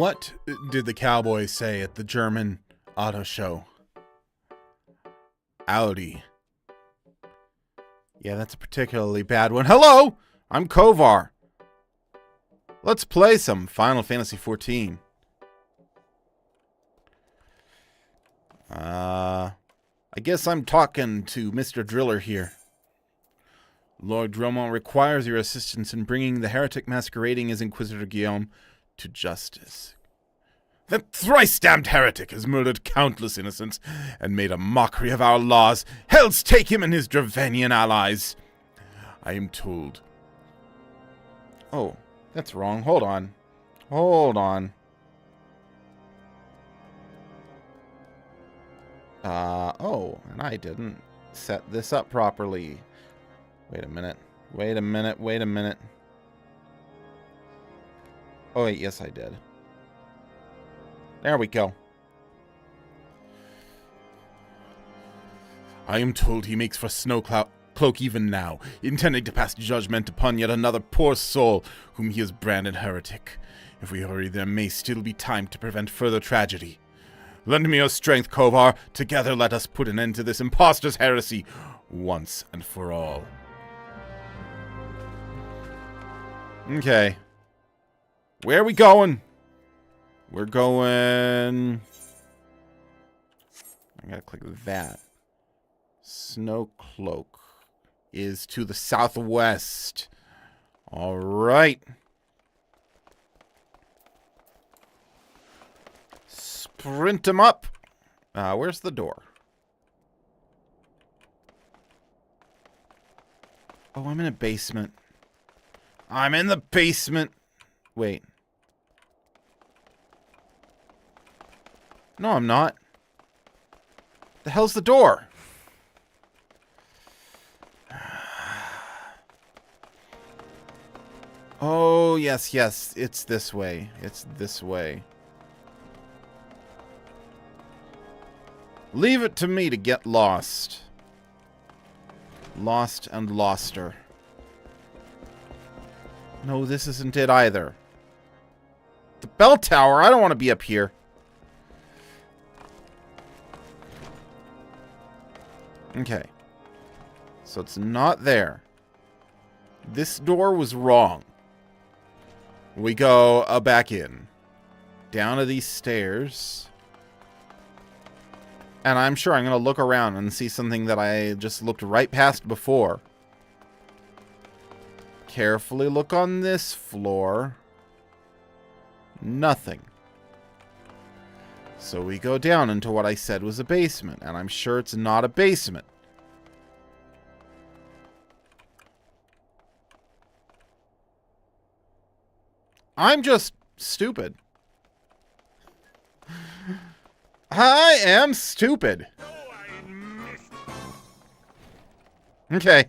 What did the cowboys say at the German auto show? Audi. Yeah, that's a particularly bad one. Hello! I'm Kovar. Let's play some Final Fantasy XIV. I guess I'm talking to Mr. Driller here. Lord Dromont requires your assistance in bringing the heretic masquerading as Inquisitor Guillaume to justice. That thrice-damned heretic has murdered countless innocents and made a mockery of our laws. Hells take him and his Dravanian allies. I am told. Oh, that's wrong. Hold on. Hold on. Oh, and I didn't set this up properly. Wait a minute. Wait a minute. Wait a minute. Oh, wait, yes, I did. There we go. I am told he makes for Snowcloak even now, intending to pass judgment upon yet another poor soul whom he has branded heretic. If we hurry, there may still be time to prevent further tragedy. Lend me your strength, Kovar. Together let us put an end to this impostor's heresy once and for all. Okay. Where are we going? We're going... I gotta click that. Snowcloak is to the southwest. Alright. Sprint him up. Where's the door? Oh, I'm in a basement. I'm in the basement. Wait. No, I'm not. The hell's the door? Oh, yes, yes. It's this way. It's this way. Leave it to me to get lost. Lost and loster. No, this isn't it either. The bell tower? I don't want to be up here. Okay. So it's not there. This door was wrong. We go back in. Down to these stairs. And I'm sure I'm going to look around and see something that I just looked right past before. Carefully look on this floor. Nothing. So we go down into what I said was a basement, and I'm sure it's not a basement. I'm just stupid. I am stupid. Okay.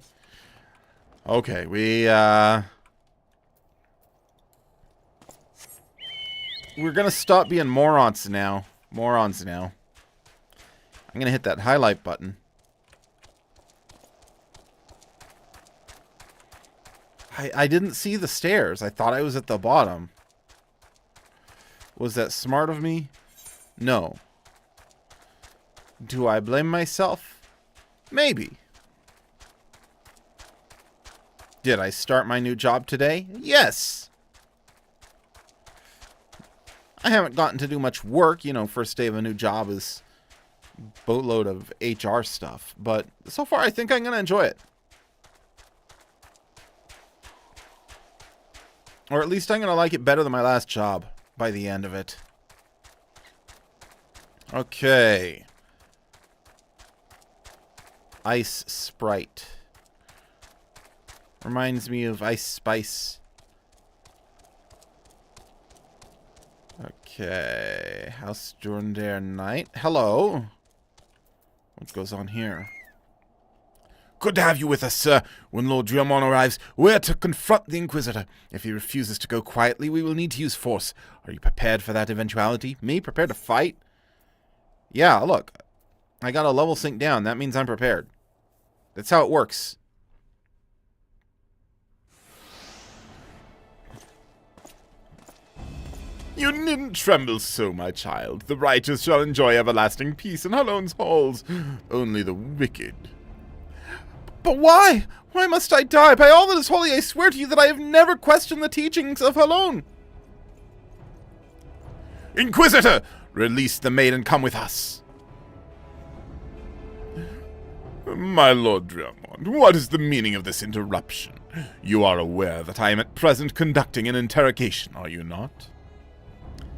Okay, we're gonna stop being morons now. Morons now. I'm gonna hit that highlight button. I didn't see the stairs. I thought I was at the bottom. Was that smart of me? No. Do I blame myself? Maybe. Did I start my new job today? Yes. I haven't gotten to do much work. You know, first day of a new job is a boatload of HR stuff. But so far, I think I'm going to enjoy it. Or at least I'm going to like it better than my last job by the end of it. Okay. Ice Sprite. Reminds me of Ice Spice. Okay. House Jorndair Knight. Hello. What goes on here? Good to have you with us, sir. When Lord Dromon arrives, we're to confront the Inquisitor. If he refuses to go quietly, we will need to use force. Are you prepared for that eventuality? Me? Prepared to fight? Yeah, look. I got a level sync down. That means I'm prepared. That's how it works. You needn't tremble so, my child. The righteous shall enjoy everlasting peace in Halone's halls. Only the wicked. But why? Why must I die? By all that is holy, I swear to you that I have never questioned the teachings of Halone. Inquisitor! Release the maid and come with us. My Lord Dromon, what is the meaning of this interruption? You are aware that I am at present conducting an interrogation, are you not?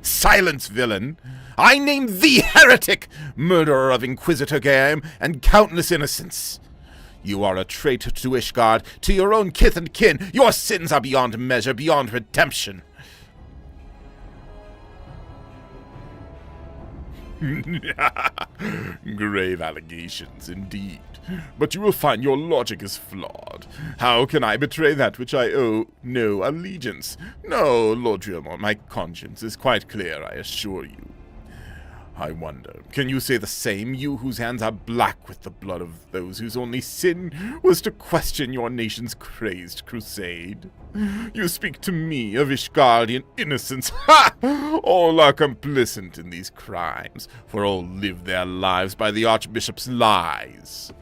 Silence, villain! I name thee heretic, murderer of Inquisitor Game and countless innocents. You are a traitor to Ishgard, to your own kith and kin. Your sins are beyond measure, beyond redemption. Grave allegations, indeed. But you will find your logic is flawed. How can I betray that which I owe no allegiance? No, Lord Dromon, my conscience is quite clear, I assure you. I wonder, can you say the same, you whose hands are black with the blood of those whose only sin was to question your nation's crazed crusade? You speak to me of Ishgardian innocence. Ha! All are complicit in these crimes, for all live their lives by the Archbishop's lies.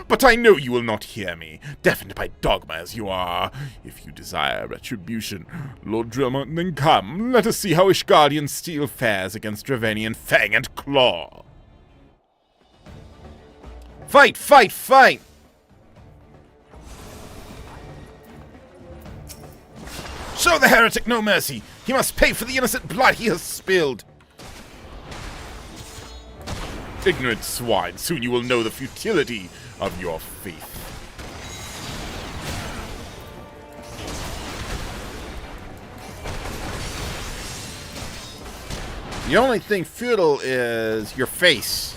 But I know you will not hear me, deafened by dogma as you are. If you desire retribution, Lord Dromon, then come, let us see how Ishgardian steel fares against Dravanian fang and claw. Fight, fight, fight! Show the heretic no mercy! He must pay for the innocent blood he has spilled! Ignorant swine, soon you will know the futility of your faith. The only thing futile is your face.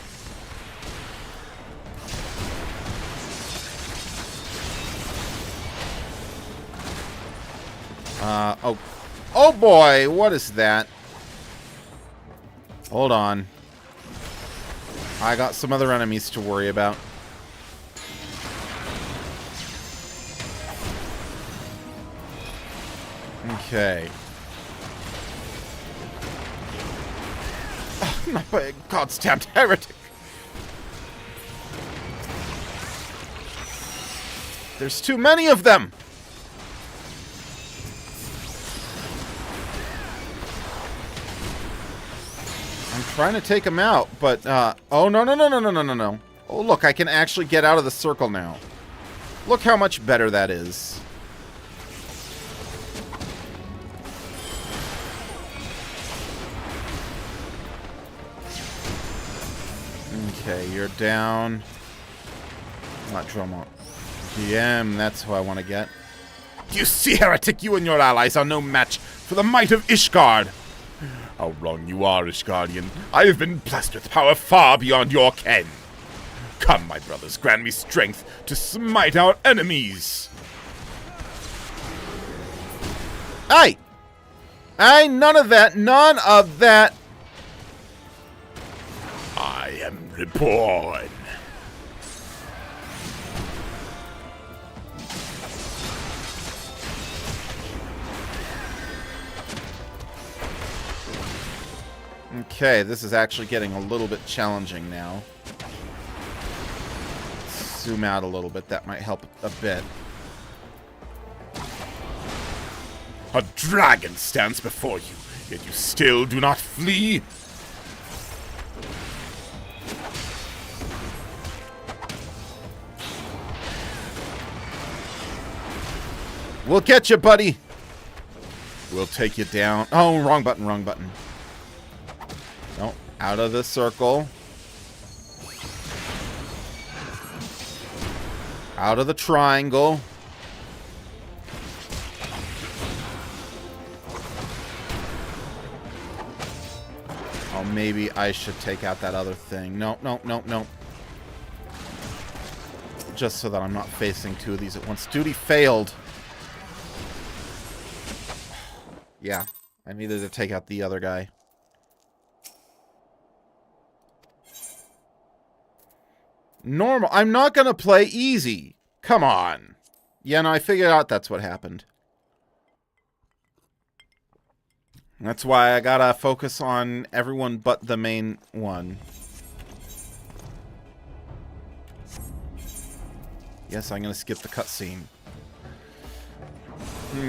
Oh boy, what is that? Hold on. I got some other enemies to worry about. Okay. Oh, not by a god-stamped heretic. There's too many of them. I'm trying to take them out, but, oh, no. Oh, look, I can actually get out of the circle now. Look how much better that is. Okay, you're down. Not Dromon. DM, that's who I want to get. Do you see, heretic? You and your allies are no match for the might of Ishgard. How wrong you are, Ishgardian. I have been blessed with power far beyond your ken. Come, my brothers, grant me strength to smite our enemies. Hey! Hey, none of that, none of that. I am reborn. Okay, this is actually getting a little bit challenging now. Zoom out a little bit, that might help a bit. A dragon stands before you, yet you still do not flee? We'll get you, buddy. We'll take you down. Oh, wrong button, wrong button. No, out of the circle. Out of the triangle. Oh, maybe I should take out that other thing. No, no, no, no. Just so that I'm not facing two of these at once. Duty failed. Yeah, I needed to take out the other guy. Normal. I'm not going to play easy. Come on. Yeah, no, I figured out that's what happened. That's why I gotta focus on everyone but the main one. Yes, I'm gonna skip the cutscene.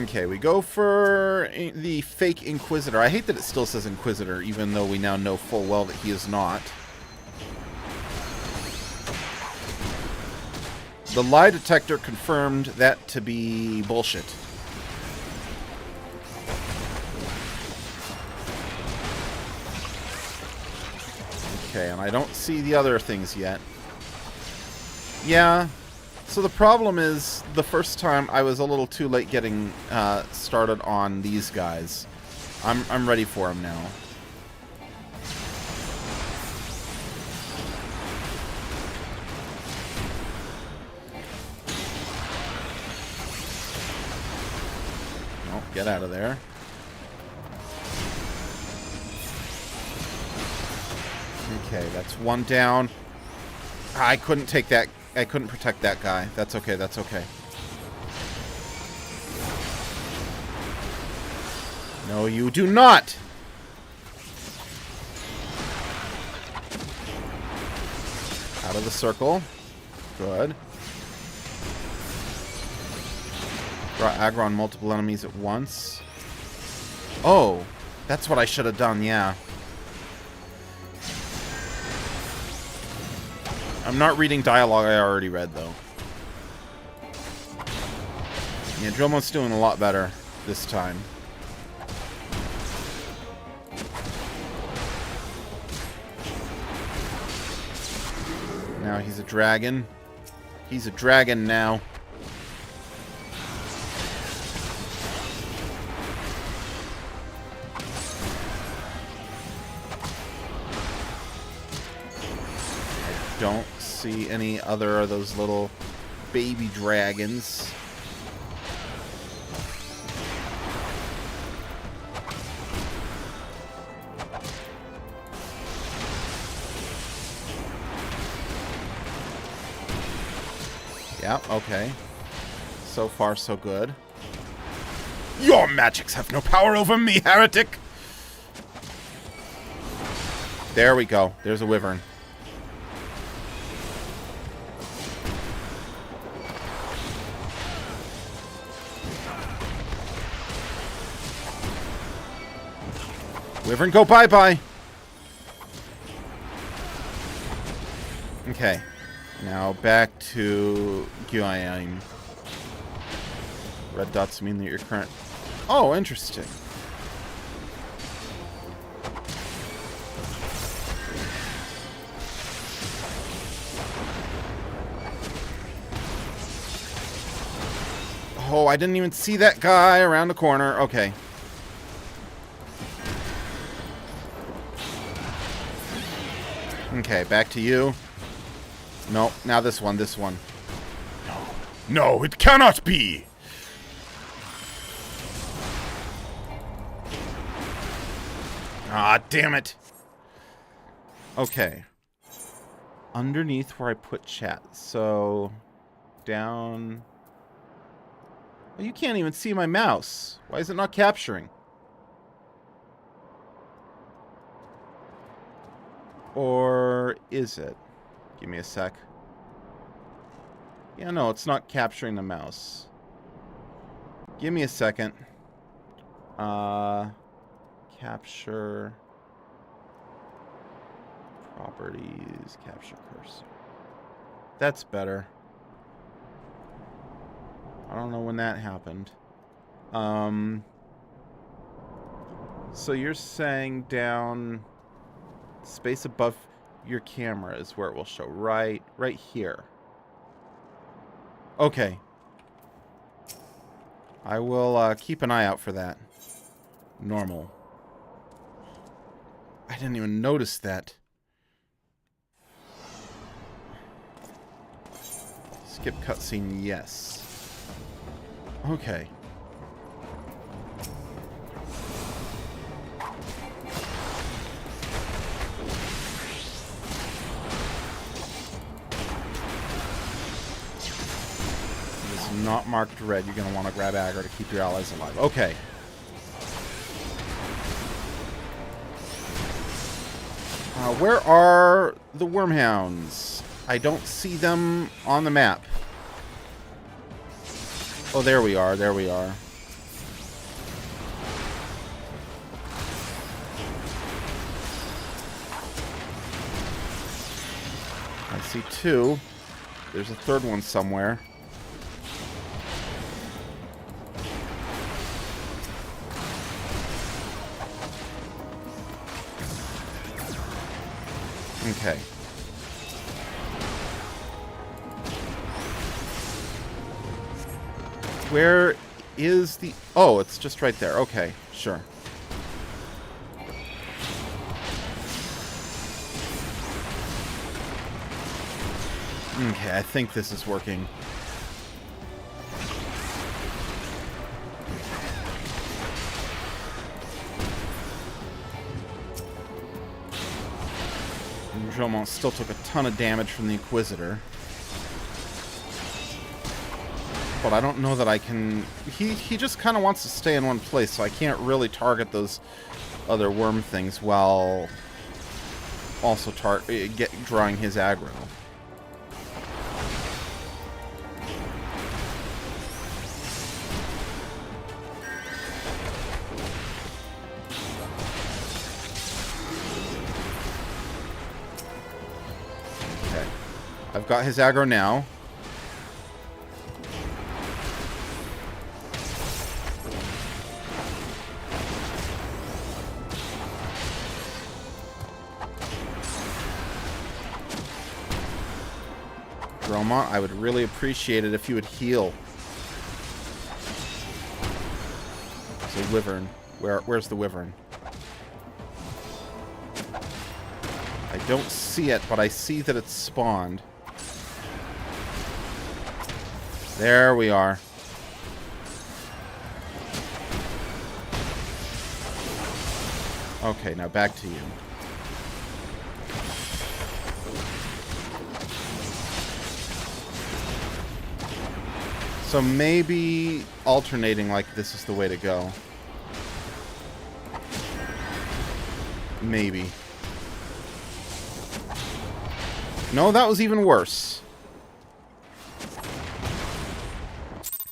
Okay, we go for the fake Inquisitor. I hate that it still says Inquisitor, even though we now know full well that he is not. The lie detector confirmed that to be bullshit. Okay, and I don't see the other things yet. Yeah, so the problem is, the first time I was a little too late getting started on these guys. I'm ready for them now. Oh, get out of there. Okay, that's one down. I couldn't take that. I couldn't protect that guy. That's okay, that's okay. No, you do not! Out of the circle. Good. Draw aggro on multiple enemies at once. Oh, that's what I should have done, yeah. I'm not reading dialogue I already read, though. Yeah, Drillmont's doing a lot better this time. Now he's a dragon. He's a dragon now. I don't see any other of those little baby dragons. Yeah, okay. So far, so good. Your magics have no power over me, heretic! There we go. There's a wyvern. Wyvern, go bye-bye! Okay. Now back to Guiam. Red dots mean that you're current. Oh, interesting. Oh, I didn't even see that guy around the corner. Okay. Okay, back to you. No, now this one, this one. No, it cannot be! Ah, damn it. Okay. Underneath where I put chat. So, down... Oh, you can't even see my mouse. Why is it not capturing? Or is it? Give me a sec. Yeah, no, it's not capturing the mouse. Give me a second. Capture properties, capture cursor. That's better. I don't know when that happened. So you're saying down space above your camera is where it will show. Right here. Okay. I will keep an eye out for that. Normal. I I didn't even notice that. Skip cutscene, yes. Okay. It is not marked red. You're going to want to grab aggro to keep your allies alive. Okay. Where are the wormhounds? I don't see them on the map. Oh, there we are. There we are. I see two. There's a third one somewhere. Okay. Where is the... Oh, it's just right there. Okay, sure. Okay, I think this is working. Dromont still took a ton of damage from the Inquisitor. But I don't know that I can... He just kind of wants to stay in one place, so I can't really target those other worm things while also drawing his aggro. Okay. I've got his aggro now. Dromont, I would really appreciate it if you would heal. There's a wyvern. Where's the wyvern? I don't see it, but I see that it's spawned. There we are. Okay, now back to you. So maybe alternating like this is the way to go. Maybe. No, that was even worse.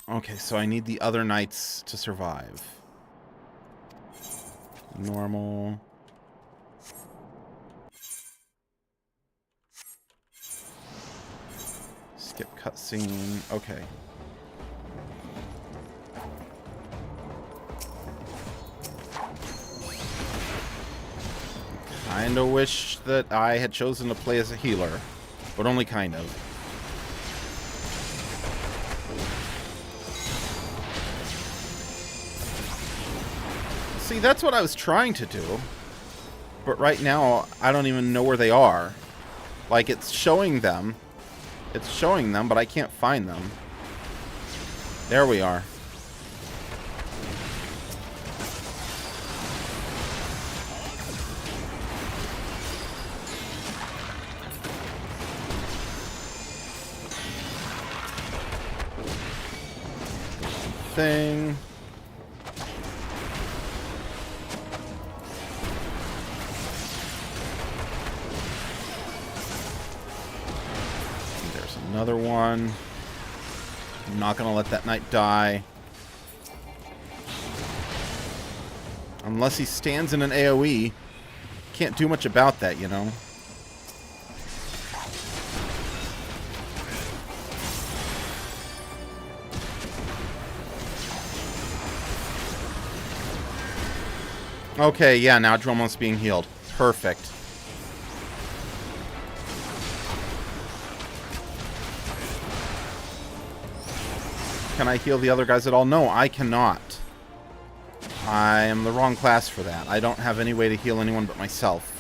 Okay, so I need the other knights to survive. Normal. Skip cutscene. Okay. Kinda wish that I had chosen to play as a healer, but only kind of. See, that's what I was trying to do, but right now I don't even know where they are. Like, it's showing them, but I can't find them. There we are. Thing. There's another one. I'm not gonna let that knight die. Unless he stands in an AoE. Can't do much about that, you know. Okay, yeah, now Dromont's being healed. Perfect. Can I heal the other guys at all? No, I cannot. I am the wrong class for that. I don't have any way to heal anyone but myself.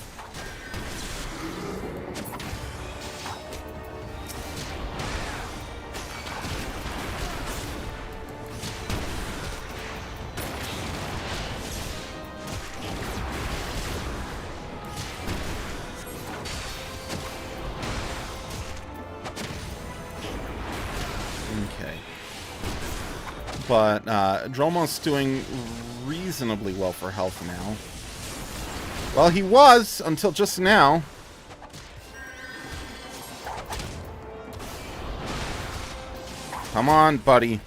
Okay. But Dromont's doing reasonably well for health now. Well, he was until just now. Come on, buddy.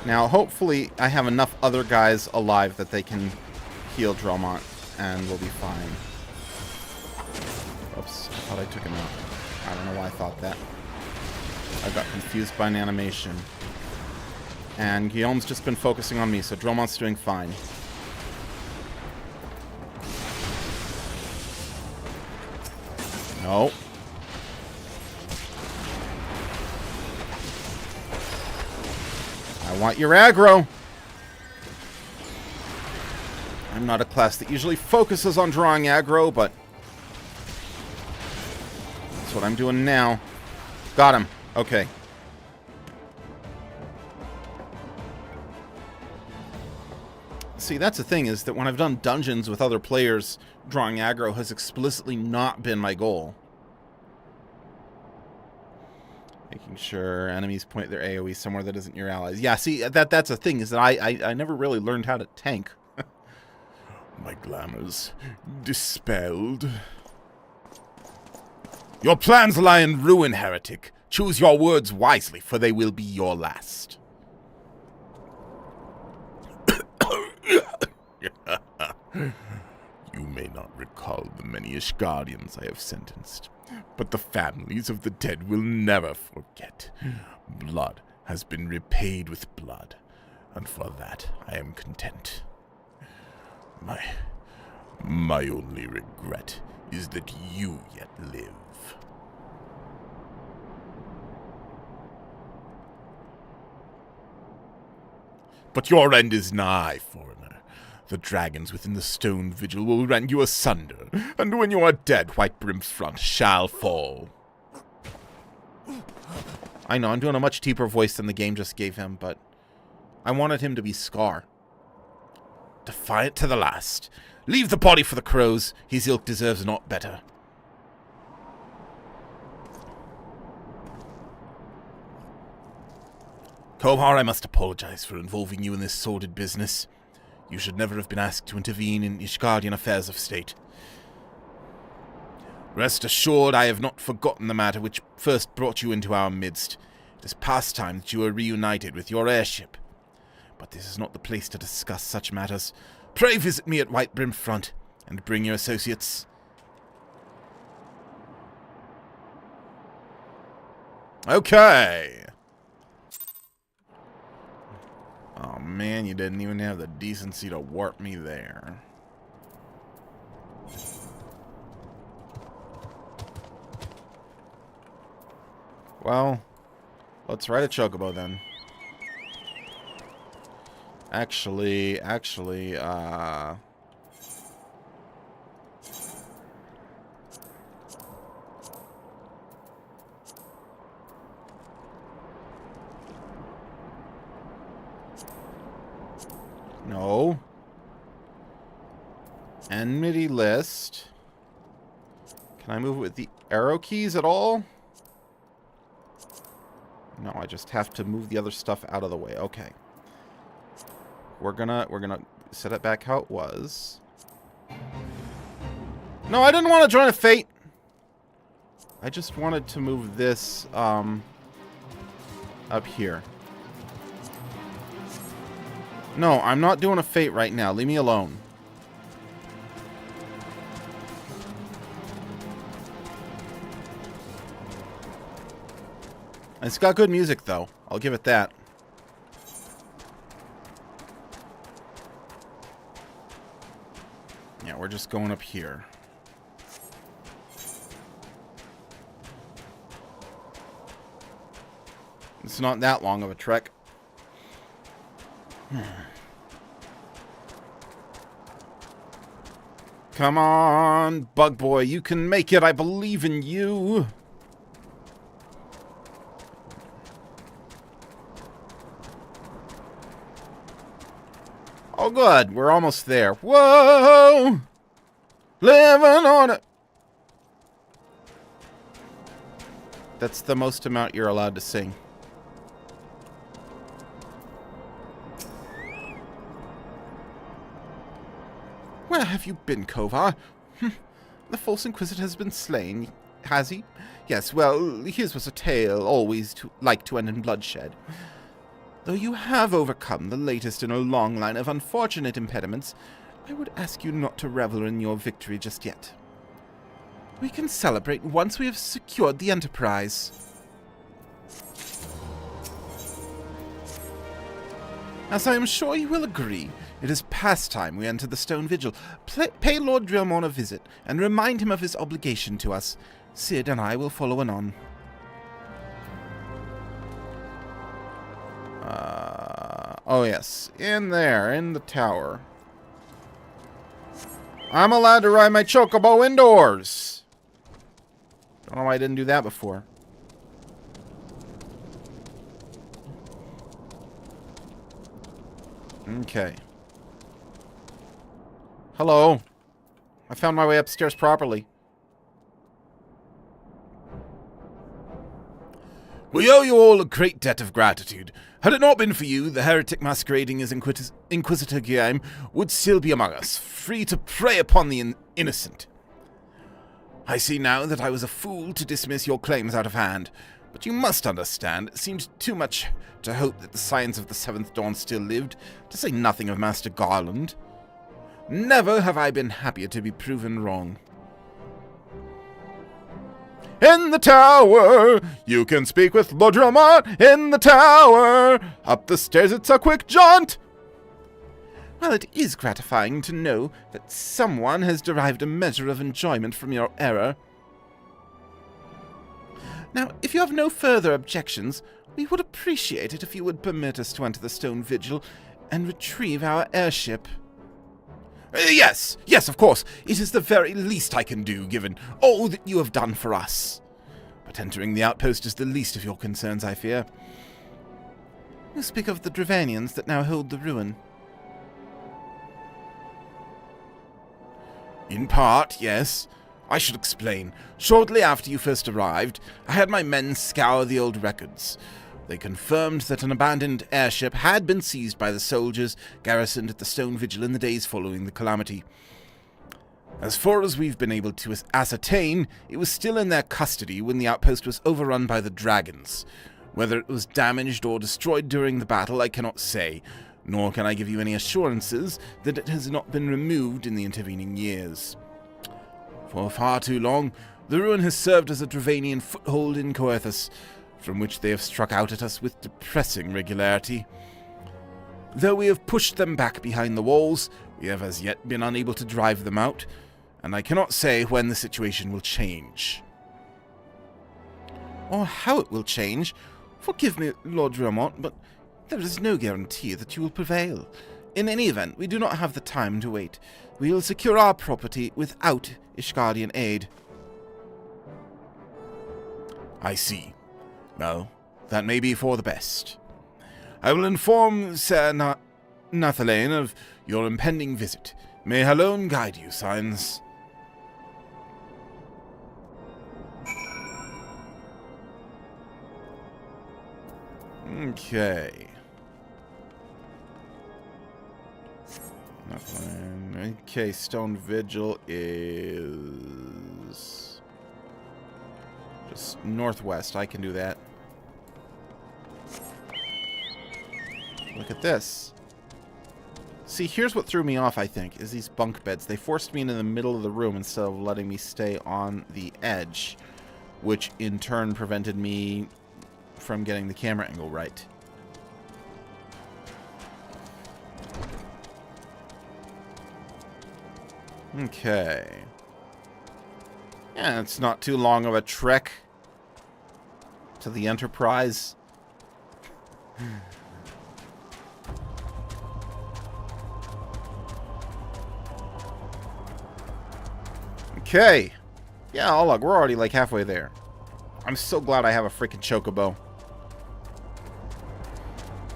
Now, hopefully, I have enough other guys alive that they can heal Dromont, and we'll be fine. Oops, I thought I took him out. I don't know why I thought that. I got confused by an animation. And Guillaume's just been focusing on me, so Dromont's doing fine. No. I want your aggro. I'm not a class that usually focuses on drawing aggro, but that's what I'm doing now. Got him. Okay. See, that's the thing, is that when I've done dungeons with other players, drawing aggro has explicitly not been my goal. Making sure enemies point their AoE somewhere that isn't your allies. Yeah, see, that's the thing, is that I never really learned how to tank. My glamours dispelled. Your plans lie in ruin, heretic. Choose your words wisely, for they will be your last. You may not recall the many Ishgardians I have sentenced, but the families of the dead will never forget. Blood has been repaid with blood, and for that I am content. My only regret is that you yet live. But your end is nigh, foreigner. The dragons within the stone vigil will rend you asunder, and when you are dead, White Brimfront shall fall. I know, I'm doing a much deeper voice than the game just gave him, but I wanted him to be Scar. Defiant to the last. Leave the body for the crows. His ilk deserves naught better. Kovar, I must apologize for involving you in this sordid business. You should never have been asked to intervene in Ishgardian affairs of state. Rest assured, I have not forgotten the matter which first brought you into our midst. It is past time that you are reunited with your airship. But this is not the place to discuss such matters. Pray visit me at White Brimfront, and bring your associates. Okay. Oh man, you didn't even have the decency to warp me there. Well, let's ride a chocobo then. Actually, no. Enmity list. Can I move it with the arrow keys at all? No, I just have to move the other stuff out of the way. Okay. We're gonna set it back how it was. No, I didn't want to join a fate. I just wanted to move this up here. No, I'm not doing a fate right now. Leave me alone. It's got good music, though. I'll give it that. Yeah, we're just going up here. It's not that long of a trek. Come on, Bug Boy. You can make it. I believe in you. Oh, good. We're almost there. Whoa! Living on it. That's the most amount you're allowed to sing. Where have you been, Kovar? The false Inquisitor has been slain, has he? Yes, well, his was a tale always like to end in bloodshed. Though you have overcome the latest in a long line of unfortunate impediments, I would ask you not to revel in your victory just yet. We can celebrate once we have secured the Enterprise. As I am sure you will agree, it is past time we enter the Stone Vigil. Pay Lord Drillmorn a visit, and remind him of his obligation to us. Sid and I will follow anon. Oh yes, in there, in the tower. I'm allowed to ride my chocobo indoors! Don't know why I didn't do that before. Okay. Hello. I found my way upstairs properly. We owe you all a great debt of gratitude. Had it not been for you, the heretic masquerading as Inquisitor Guillaume would still be among us, free to prey upon the innocent. I see now that I was a fool to dismiss your claims out of hand, but you must understand, it seemed too much to hope that the Scions of the Seventh Dawn still lived, to say nothing of Master Garland. Never have I been happier to be proven wrong. In the tower! You can speak with Lord Drillmorn in the tower! Up the stairs it's a quick jaunt! Well, it is gratifying to know that someone has derived a measure of enjoyment from your error. Now, if you have no further objections, we would appreciate it if you would permit us to enter the Stone Vigil and retrieve our airship. Yes, of course. It is the very least I can do, given all that you have done for us. But entering the outpost is the least of your concerns, I fear. You speak of the Dravanians that now hold the ruin. In part, yes. I should explain. Shortly after you first arrived, I had my men scour the old records. They confirmed that an abandoned airship had been seized by the soldiers garrisoned at the Stone Vigil in the days following the calamity. As far as we've been able to ascertain, it was still in their custody when the outpost was overrun by the dragons. Whether it was damaged or destroyed during the battle, I cannot say, nor can I give you any assurances that it has not been removed in the intervening years. For far too long, the ruin has served as a Dravanian foothold in Coerthas, from which they have struck out at us with depressing regularity. Though we have pushed them back behind the walls, we have as yet been unable to drive them out, and I cannot say when the situation will change. Or how it will change. Forgive me, Lord Drillmorn, but there is no guarantee that you will prevail. In any event, we do not have the time to wait. We will secure our property without Ishgardian aid. I see. Well, that may be for the best. I will inform Sir Nathalane of your impending visit. May Halone guide you, Scions. Okay. Nathalane. Okay, Stone Vigil is just northwest. I can do that. Look at this. See, here's what threw me off, I think, is these bunk beds. They forced me into the middle of the room instead of letting me stay on the edge, which in turn prevented me from getting the camera angle right. Okay. Yeah, it's not too long of a trek to the Enterprise. Okay. Yeah, oh look, we're already like halfway there. I'm so glad I have a freaking chocobo.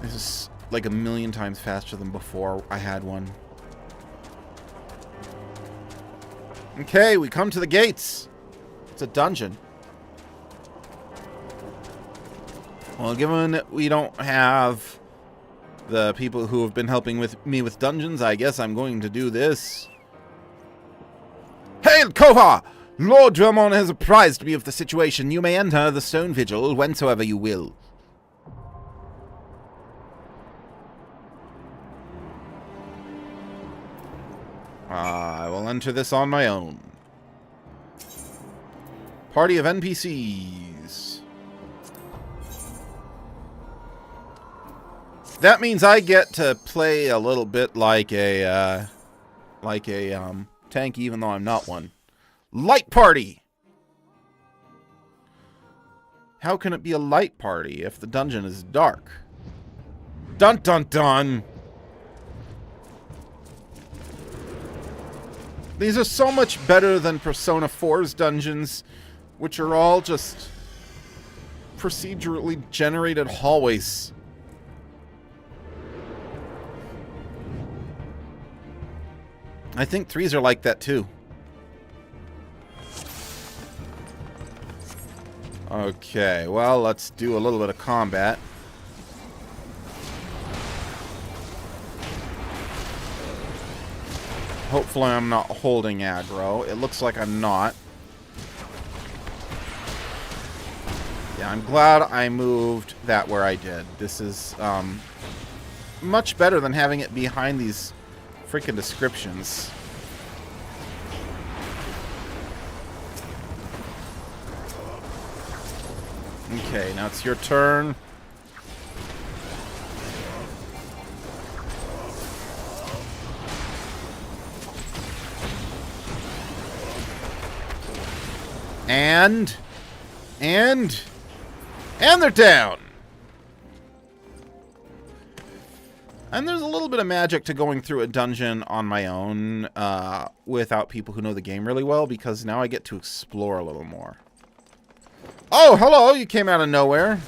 This is like a million times faster than before I had one. Okay, we come to the gates. It's a dungeon. Well, given that we don't have the people who have been helping me with dungeons, I guess I'm going to do this. Hail, Koha! Lord Drummond has apprised me of the situation. You may enter the Stone Vigil whensoever you will. I will enter this on my own. Party of NPCs. That means I get to play a little bit like a tank, even though I'm not one. Light party! How can it be a light party if the dungeon is dark? Dun dun dun! These are so much better than Persona 4's dungeons, which are all just procedurally generated hallways. I think 3s are like that too. Okay, well, let's do a little bit of combat. Hopefully I'm not holding aggro. It looks like I'm not. Yeah, I'm glad I moved that where I did. This is much better than having it behind these freaking descriptions. Okay, now it's your turn. And they're down. And there's a little bit of magic to going through a dungeon on my own without people who know the game really well, because now I get to explore a little more. Oh, hello! You came out of nowhere.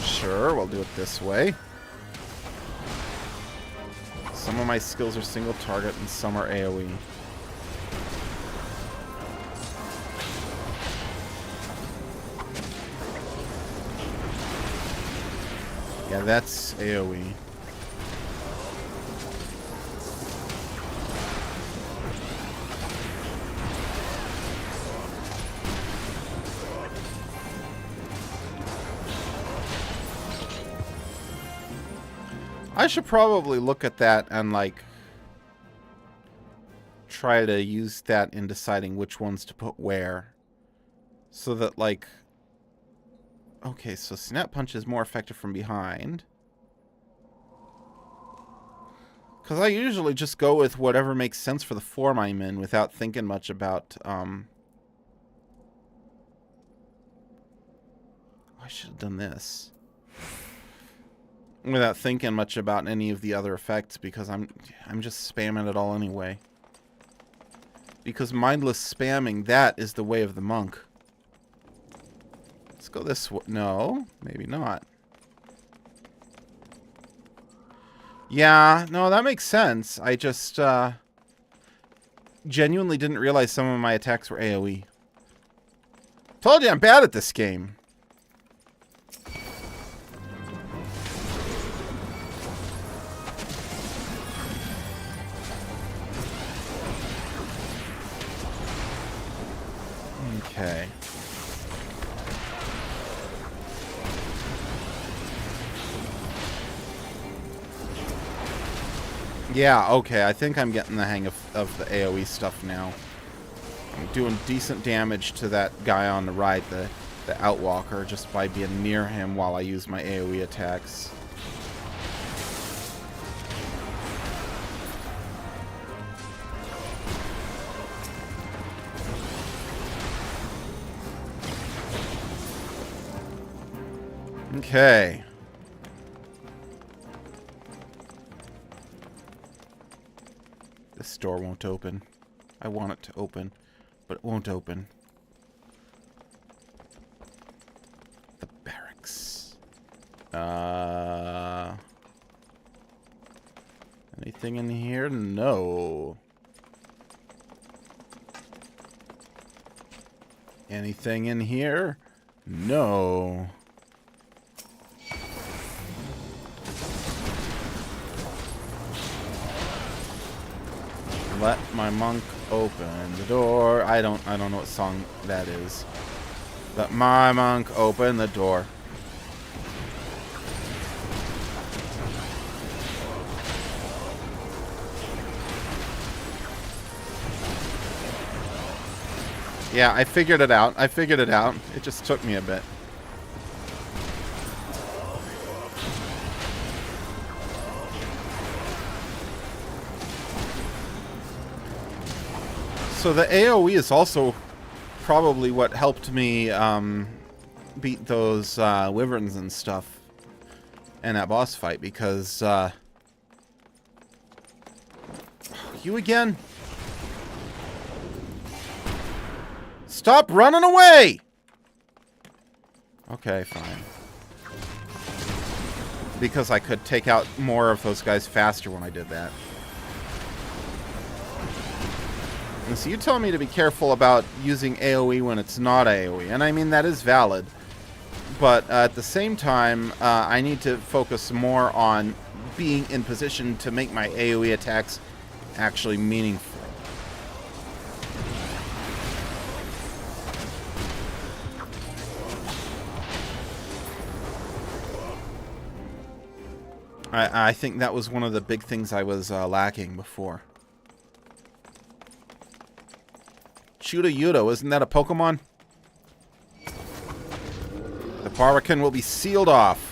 Sure, we'll do it this way. Some of my skills are single target and some are AoE. Yeah, that's AoE. I should probably look at that and, like, try to use that in deciding which ones to put where. So that, like... Okay, so Snap Punch is more effective from behind. Because I usually just go with whatever makes sense for the form I'm in without thinking much about, I should have done this. Without thinking much about any of the other effects, because I'm just spamming it all anyway. Because mindless spamming, that is the way of the monk. Let's go this way. No, maybe not. Yeah, no, that makes sense. I just genuinely didn't realize some of my attacks were AoE. Told you I'm bad at this game. Okay. Yeah, okay, I think I'm getting the hang of the AoE stuff now. I'm doing decent damage to that guy on the right, the Outwalker, just by being near him while I use my AoE attacks. Okay. This door won't open. I want it to open, but it won't open. The barracks. Anything in here? No. Anything in here? No. Let my monk open the door. I don't know what song that is. Let my monk open the door. Yeah, I figured it out. It just took me a bit. So the AoE is also probably what helped me beat those wyverns and stuff in that boss fight, because you again? Stop running away! Okay, fine. Because I could take out more of those guys faster when I did that. And so you tell me to be careful about using AoE when it's not AoE. And I mean, that is valid. But at the same time, I need to focus more on being in position to make my AoE attacks actually meaningful. I think that was one of the big things I was lacking before. Chuda Yudo, isn't that a Pokemon? The Barbican will be sealed off.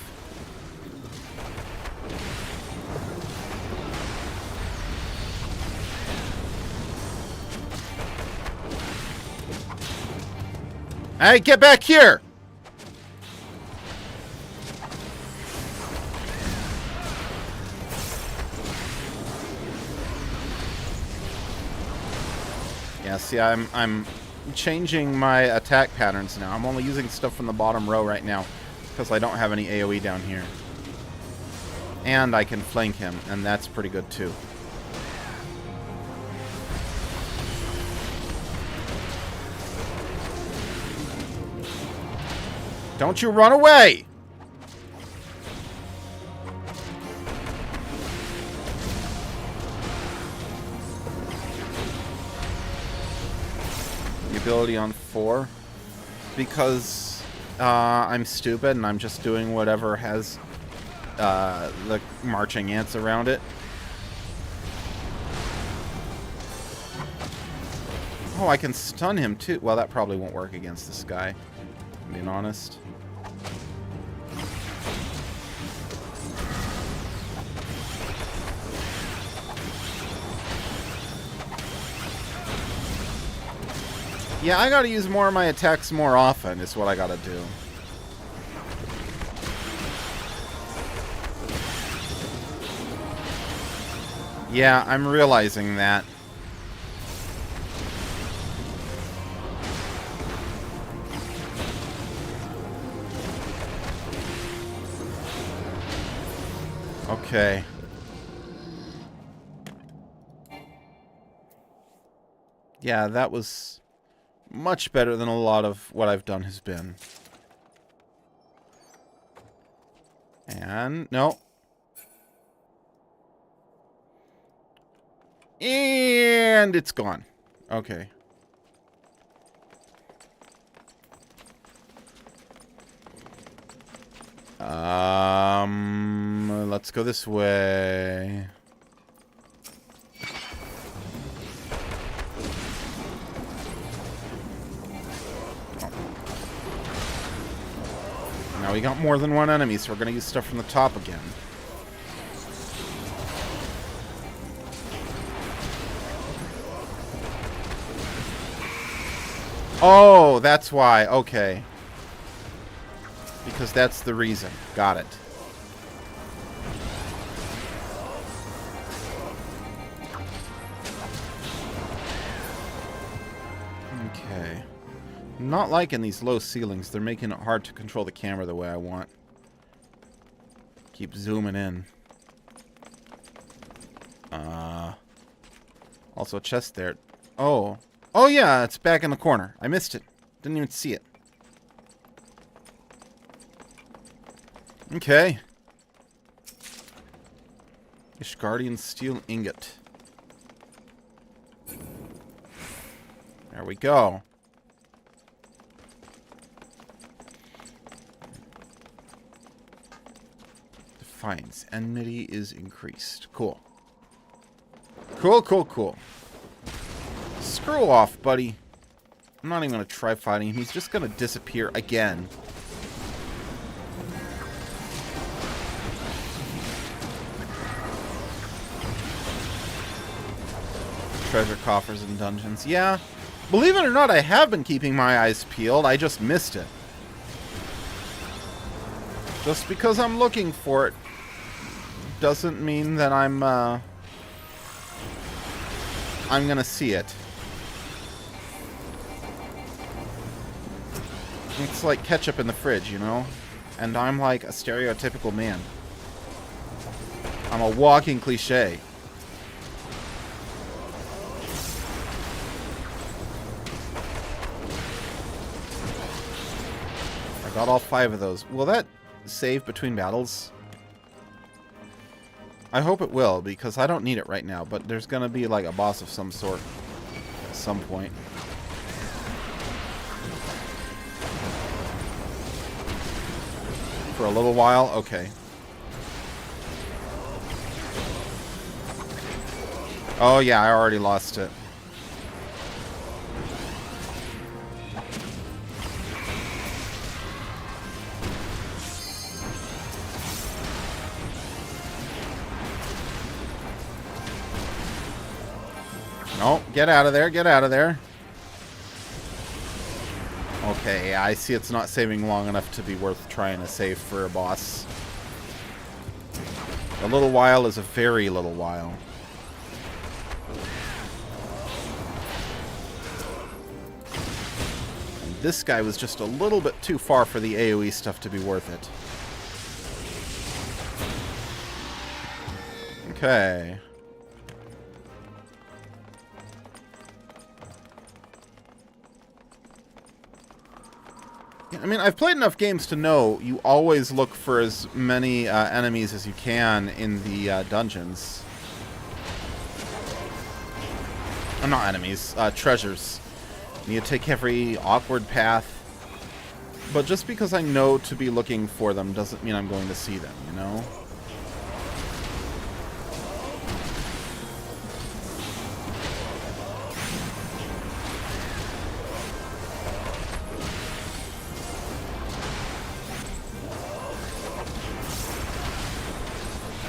Hey, get back here! Yeah, see, I'm changing my attack patterns now. I'm only using stuff from the bottom row right now because I don't have any AoE down here. And I can flank him, and that's pretty good too. Don't you run away! Ability on 4 because I'm stupid and I'm just doing whatever has the marching ants around it. Oh, I can stun him too. Well, that probably won't work against this guy, being honest. Yeah, I gotta use more of my attacks more often, is what I gotta do. Yeah, I'm realizing that. Okay. Yeah, that was much better than a lot of what I've done has been. And, no. And it's gone. Okay. Let's go this way. Now we got more than one enemy, so we're gonna use stuff from the top again. Oh, that's why. Okay. Because that's the reason. Got it. Okay. I'm not liking these low ceilings. They're making it hard to control the camera the way I want. Keep zooming in. Also a chest there. Oh. Oh yeah, it's back in the corner. I missed it. Didn't even see it. Okay. Ishgardian steel ingot. There we go. Defiance. Enmity is increased. Cool. Cool, cool, cool. Screw off, buddy. I'm not even going to try fighting him. He's just going to disappear again. Treasure coffers and dungeons. Yeah. Believe it or not, I have been keeping my eyes peeled. I just missed it. Just because I'm looking for it doesn't mean that I'm gonna see it. It's like ketchup in the fridge, you know? And I'm like a stereotypical man. I'm a walking cliche. I got all 5 of those. Will that save between battles? I hope it will, because I don't need it right now, but there's gonna be like a boss of some sort at some point. For a little while? Okay. Oh yeah, I already lost it. No, get out of there, get out of there. Okay, I see it's not saving long enough to be worth trying to save for a boss. A little while is a very little while. And this guy was just a little bit too far for the AoE stuff to be worth it. Okay. I mean, I've played enough games to know you always look for as many enemies as you can in the dungeons. Not enemies, treasures. You take every awkward path. But just because I know to be looking for them doesn't mean I'm going to see them, you know?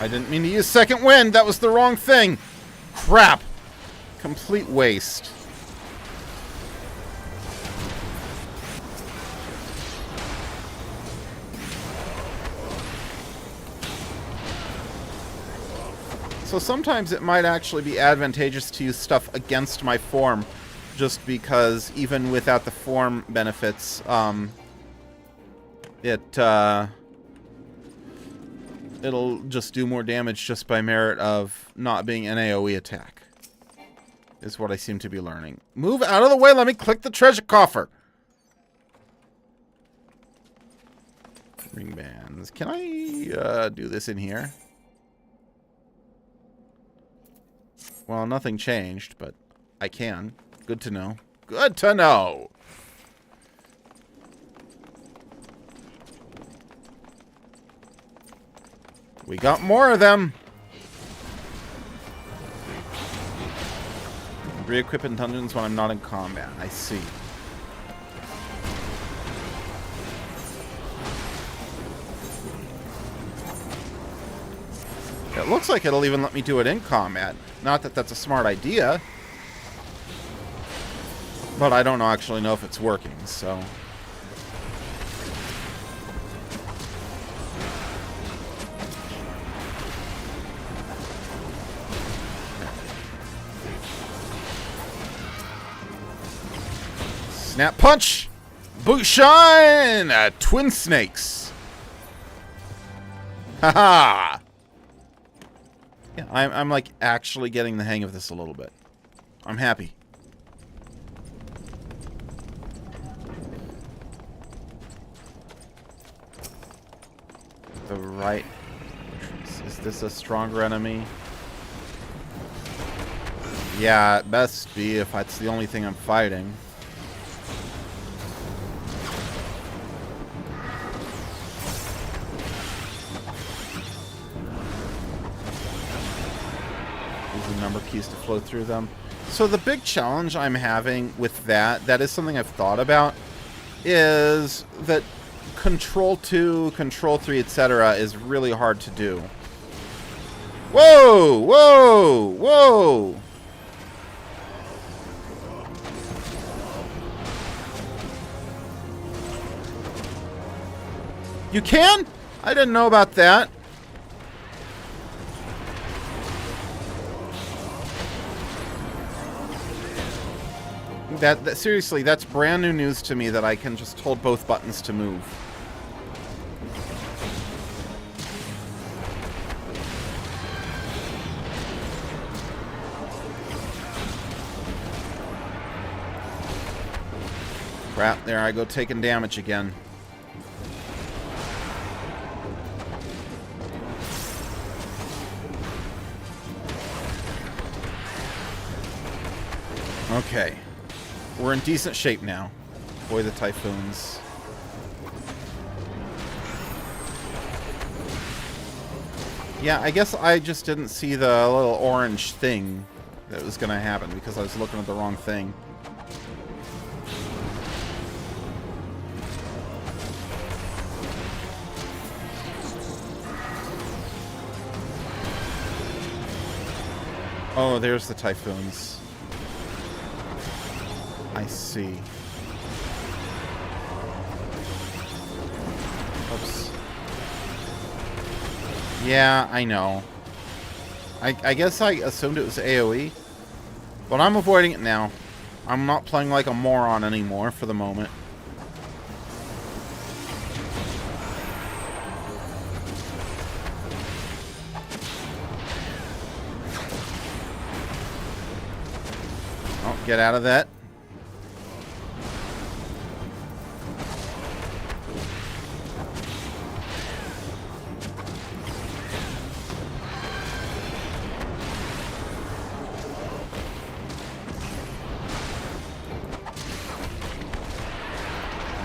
I didn't mean to use second wind. That was the wrong thing. Crap. Complete waste. So sometimes it might actually be advantageous to use stuff against my form, just because even without the form benefits, it'll just do more damage just by merit of not being an AoE attack. Is what I seem to be learning. Move out of the way, let me click the treasure coffer. Ring bands. Can I do this in here? Well, nothing changed, but I can. Good to know. Good to know! We got more of them! Re-equip in dungeons when I'm not in combat. I see. It looks like it'll even let me do it in combat. Not that that's a smart idea. But I don't actually know if it's working, so... Snap punch! Boot shine! Twin snakes. Haha! Yeah, I'm like actually getting the hang of this a little bit. I'm happy. The right. Is this a stronger enemy? Yeah, it best be if that's the only thing I'm fighting. Using number keys to flow through them. So the big challenge I'm having with that is something I've thought about, is that Control 2, Control 3, etc. is really hard to do. Whoa! Whoa! Whoa! You can? I didn't know about that. That seriously, that's brand new news to me that I can just hold both buttons to move. Crap, there I go taking damage again. Okay. We're in decent shape now. Boy, the typhoons. Yeah, I guess I just didn't see the little orange thing that was going to happen because I was looking at the wrong thing. Oh, there's the typhoons. I see. Oops. Yeah, I know. I guess I assumed it was AoE. But I'm avoiding it now. I'm not playing like a moron anymore for the moment. Oh, get out of that.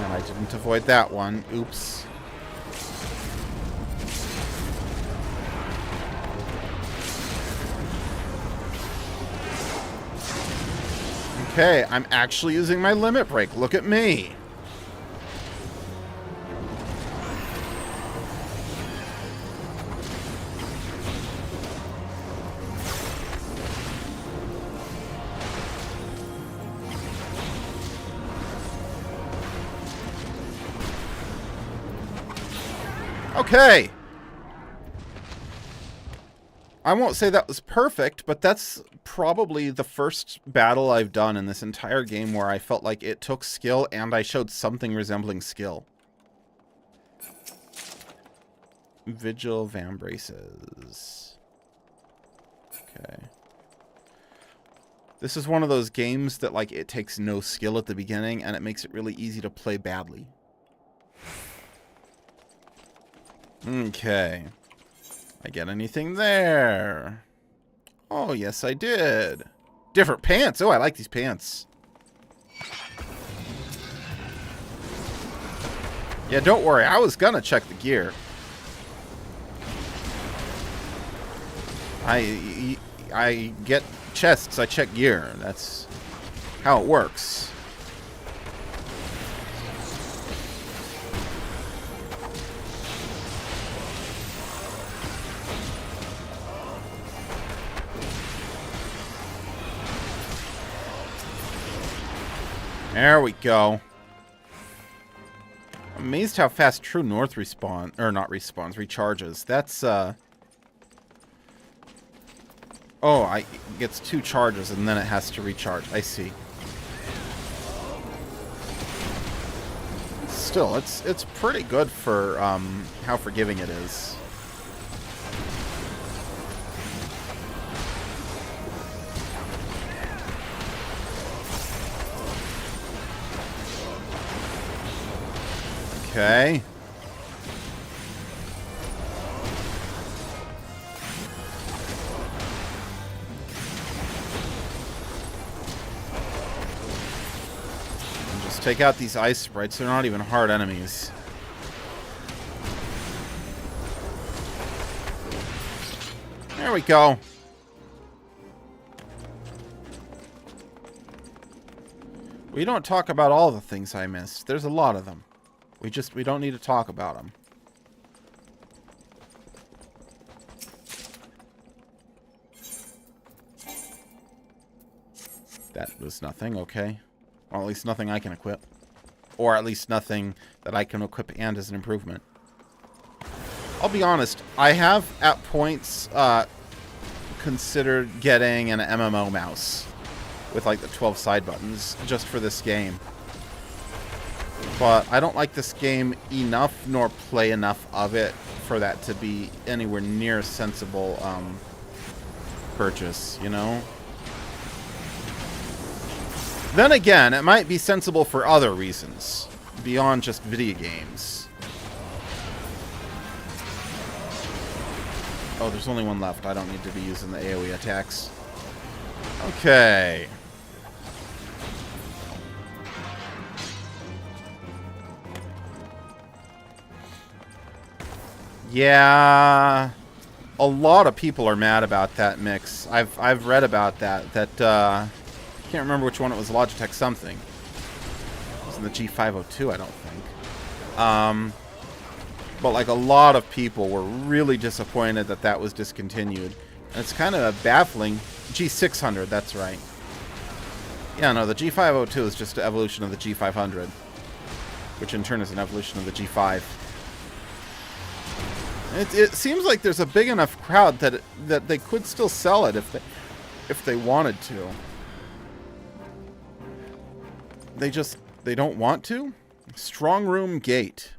I didn't avoid that one. Oops. Okay, I'm actually using my limit break. Look at me. Okay. I won't say that was perfect, but that's probably the first battle I've done in this entire game where I felt like it took skill and I showed something resembling skill. Vigil Vambraces. Okay. This is one of those games that, like, it takes no skill at the beginning and it makes it really easy to play badly. Okay. I get anything there? Oh, yes, I did. Different pants. Oh, I like these pants. Yeah, don't worry. I was gonna check the gear. I get chests. I check gear. That's how it works. There we go. I'm amazed how fast True North respawn, or not respawns, recharges. That's, oh, it gets 2 charges and then it has to recharge. I see. still, it's pretty good for how forgiving it is. Okay. Just take out these ice sprites. They're not even hard enemies. There we go. We don't talk about all the things I missed. There's a lot of them. We don't need to talk about them. That was nothing, okay. Well, at least nothing I can equip. Or at least nothing that I can equip and as an improvement. I'll be honest, I have at points considered getting an MMO mouse with like the 12 side buttons just for this game. But I don't like this game enough nor play enough of it for that to be anywhere near a sensible purchase, you know? Then again, it might be sensible for other reasons beyond just video games. Oh, there's only one left. I don't need to be using the AoE attacks. Okay. Yeah, a lot of people are mad about that mix. I've read about that. I can't remember which one it was. Logitech something. It was in the G502, I don't think. But like a lot of people were really disappointed that that was discontinued, and it's kind of baffling. G600, that's right. Yeah, no, the G502 is just an evolution of the G500, which in turn is an evolution of the G5. It seems like there's a big enough crowd that they could still sell it if they wanted to. They don't want to? Strong room gate.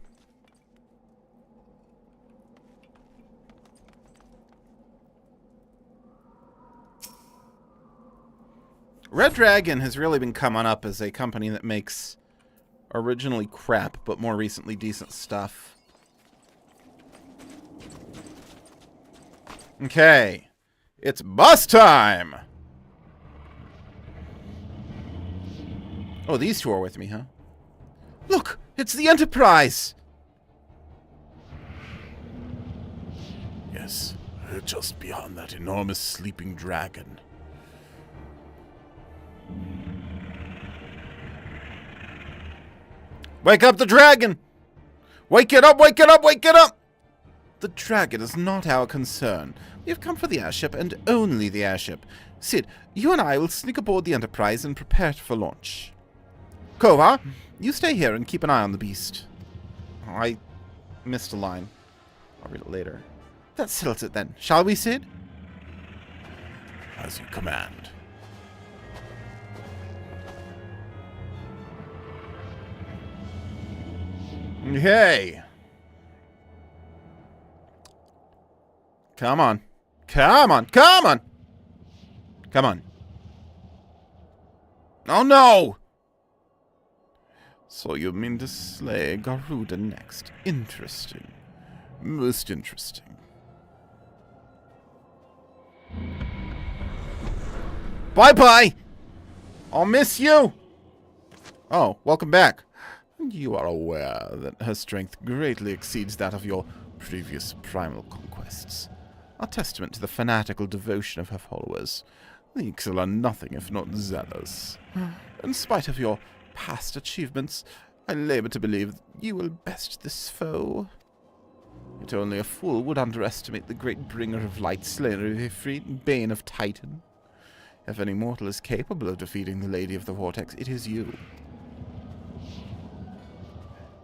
Red Dragon has really been coming up as a company that makes originally crap, but more recently decent stuff. Okay. It's bus time! Oh, these two are with me, huh? Look! It's the Enterprise! Yes, just beyond that enormous sleeping dragon. Wake up the dragon! Wake it up, wake it up, wake it up! The dragon is not our concern. We have come for the airship and only the airship. Sid, you and I will sneak aboard the Enterprise and prepare it for launch. Kova, you stay here and keep an eye on the beast. Oh, I missed a line. I'll read it later. That settles it then. Shall we, Sid? As you command. Okay. Come on. Come on. Come on. Come on. Oh, no! So you mean to slay Garuda next. Interesting. Most interesting. Bye-bye! I'll miss you! Oh, welcome back. You are aware that her strength greatly exceeds that of your previous primal conquests. A testament to the fanatical devotion of her followers. The Ixal are nothing if not zealous. In spite of your past achievements, I labor to believe you will best this foe. Yet only a fool would underestimate the great bringer of light, slayer of Ifrit, bane of Titan. If any mortal is capable of defeating the Lady of the Vortex, it is you.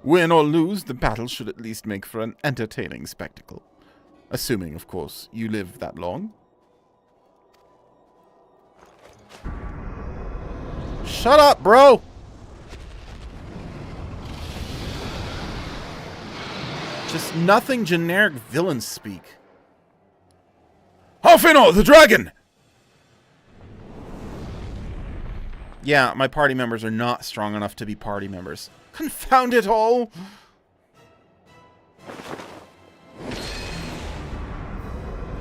Win or lose, the battle should at least make for an entertaining spectacle. Assuming, of course, you live that long. Shut up, bro! Just nothing generic villains speak. Harfino, the dragon! Yeah, my party members are not strong enough to be party members. Confound it all!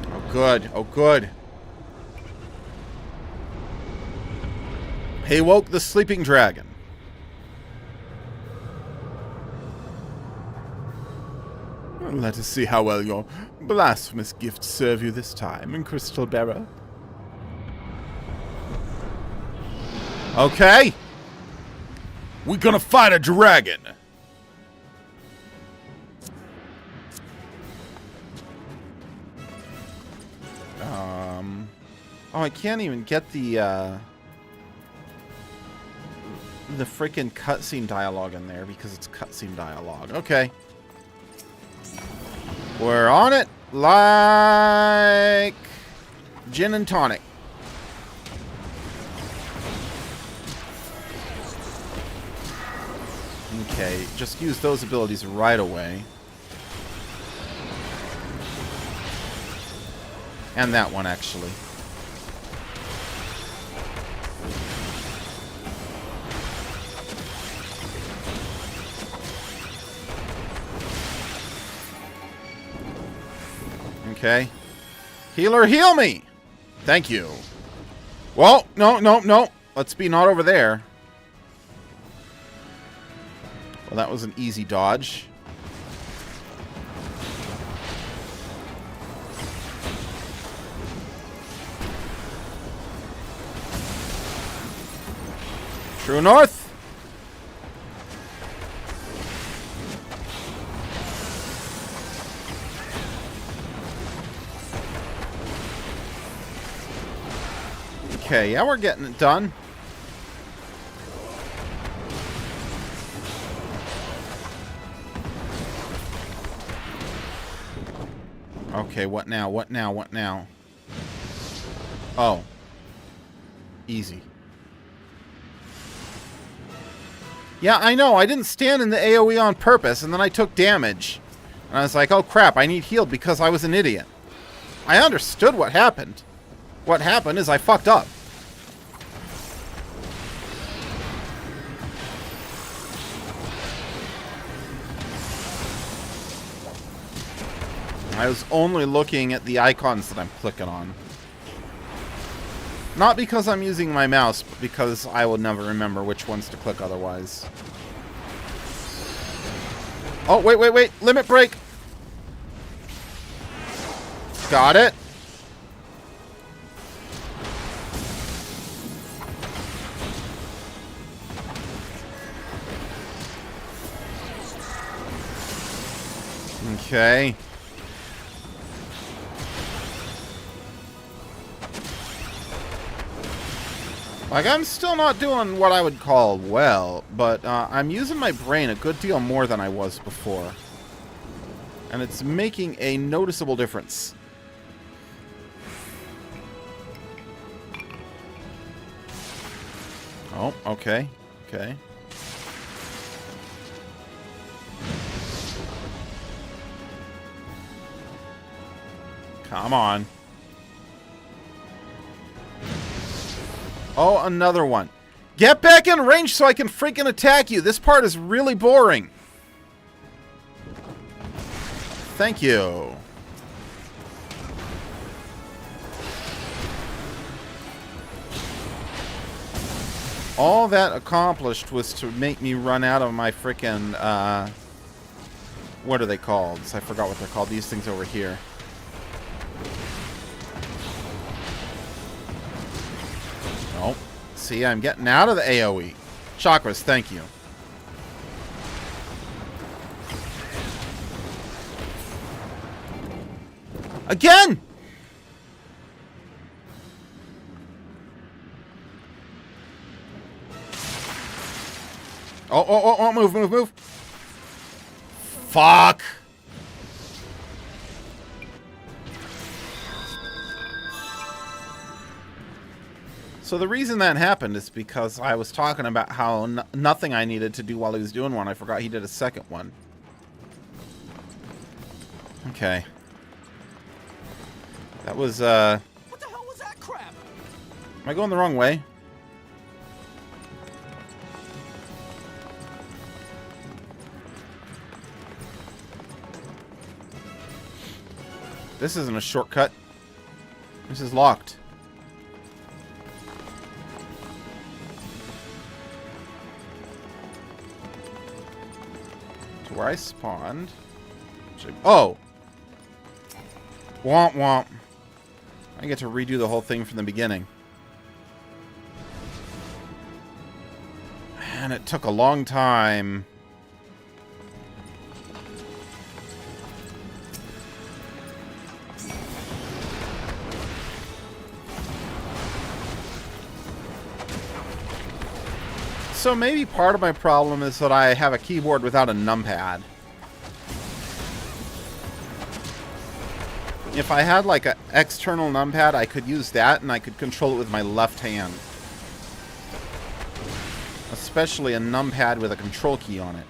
Oh, good. Oh, good. He woke the sleeping dragon. Let us see how well your blasphemous gifts serve you this time in Crystal Bearer. Okay. We're gonna fight a dragon. Oh, I can't even get the freaking cutscene dialogue in there because it's cutscene dialogue. Okay. We're on it like gin and tonic. Okay, just use those abilities right away. And that one, actually. Okay. Healer, heal me! Thank you. Well, no. Let's be not over there. Well, that was an easy dodge. True north. Okay, yeah, we're getting it done. Okay, what now? What now? What now? Oh. Easy. Yeah, I know. I didn't stand in the AoE on purpose, and then I took damage. And I was like, oh crap, I need healed because I was an idiot. I understood what happened. What happened is I fucked up. I was only looking at the icons that I'm clicking on. Not because I'm using my mouse, but because I will never remember which ones to click otherwise. Oh, wait. Limit break. Got it. Okay. Like, I'm still not doing what I would call well, but I'm using my brain a good deal more than I was before. And it's making a noticeable difference. Oh, okay. Okay. Come on. Oh, another one. Get back in range so I can freaking attack you. This part is really boring. Thank you. All that accomplished was to make me run out of my freaking, what are they called? I forgot what they're called. These things over here. Oh, see, I'm getting out of the AoE. Chakras, thank you. Again! Oh, move. Fuck! So the reason that happened is because I was talking about how nothing I needed to do while he was doing one. I forgot he did a second one. Okay. That was, What the hell was that crap? Am I going the wrong way? This isn't a shortcut. This is locked. To where I spawned. Oh! Womp womp. I get to redo the whole thing from the beginning. And it took a long time. So maybe part of my problem is that I have a keyboard without a numpad. If I had like an external numpad, I could use that and I could control it with my left hand. Especially a numpad with a control key on it.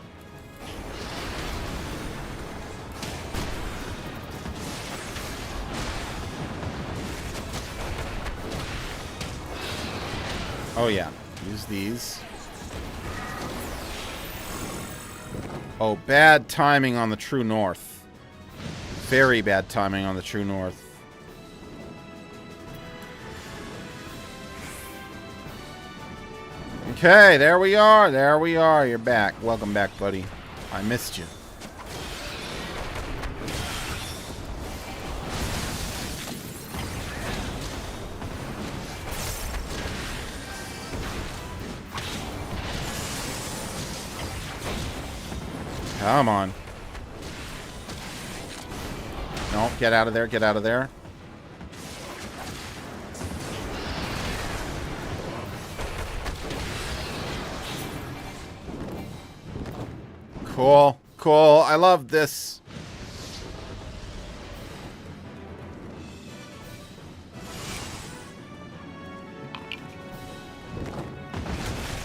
Oh yeah, use these. Oh, bad timing on the true north. Very bad timing on the true north. Okay, there we are. There we are. You're back. Welcome back, buddy. I missed you. Come on. No, get out of there. Get out of there. Cool. Cool. I love this.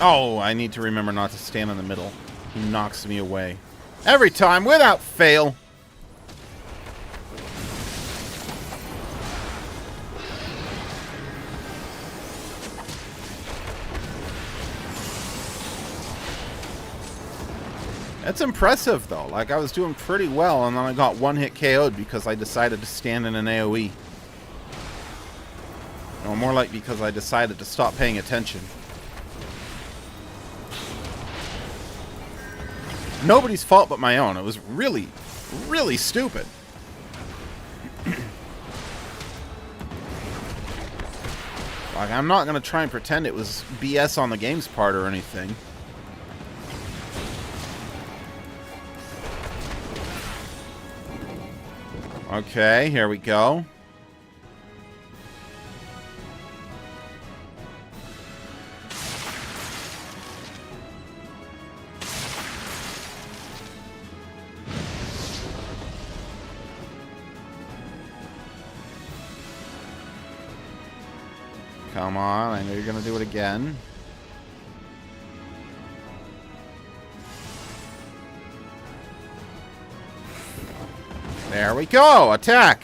Oh, I need to remember not to stand in the middle. He knocks me away. Every time, without fail. It's impressive, though. Like, I was doing pretty well, and then I got one-hit KO'd because I decided to stand in an AoE. No, more like because I decided to stop paying attention. Nobody's fault but my own. It was really, really stupid. Like, I'm not going to try and pretend it was BS on the game's part or anything. Okay, here we go. Come on, I know you're going to do it again. There we go! Attack!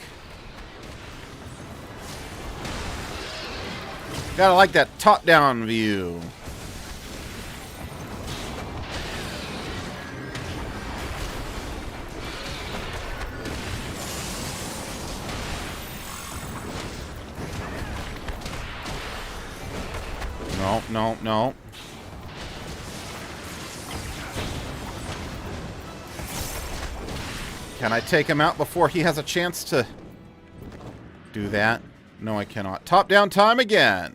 Gotta like that top-down view. No, no, no. Can I take him out before he has a chance to do that? No, I cannot. Top down time again.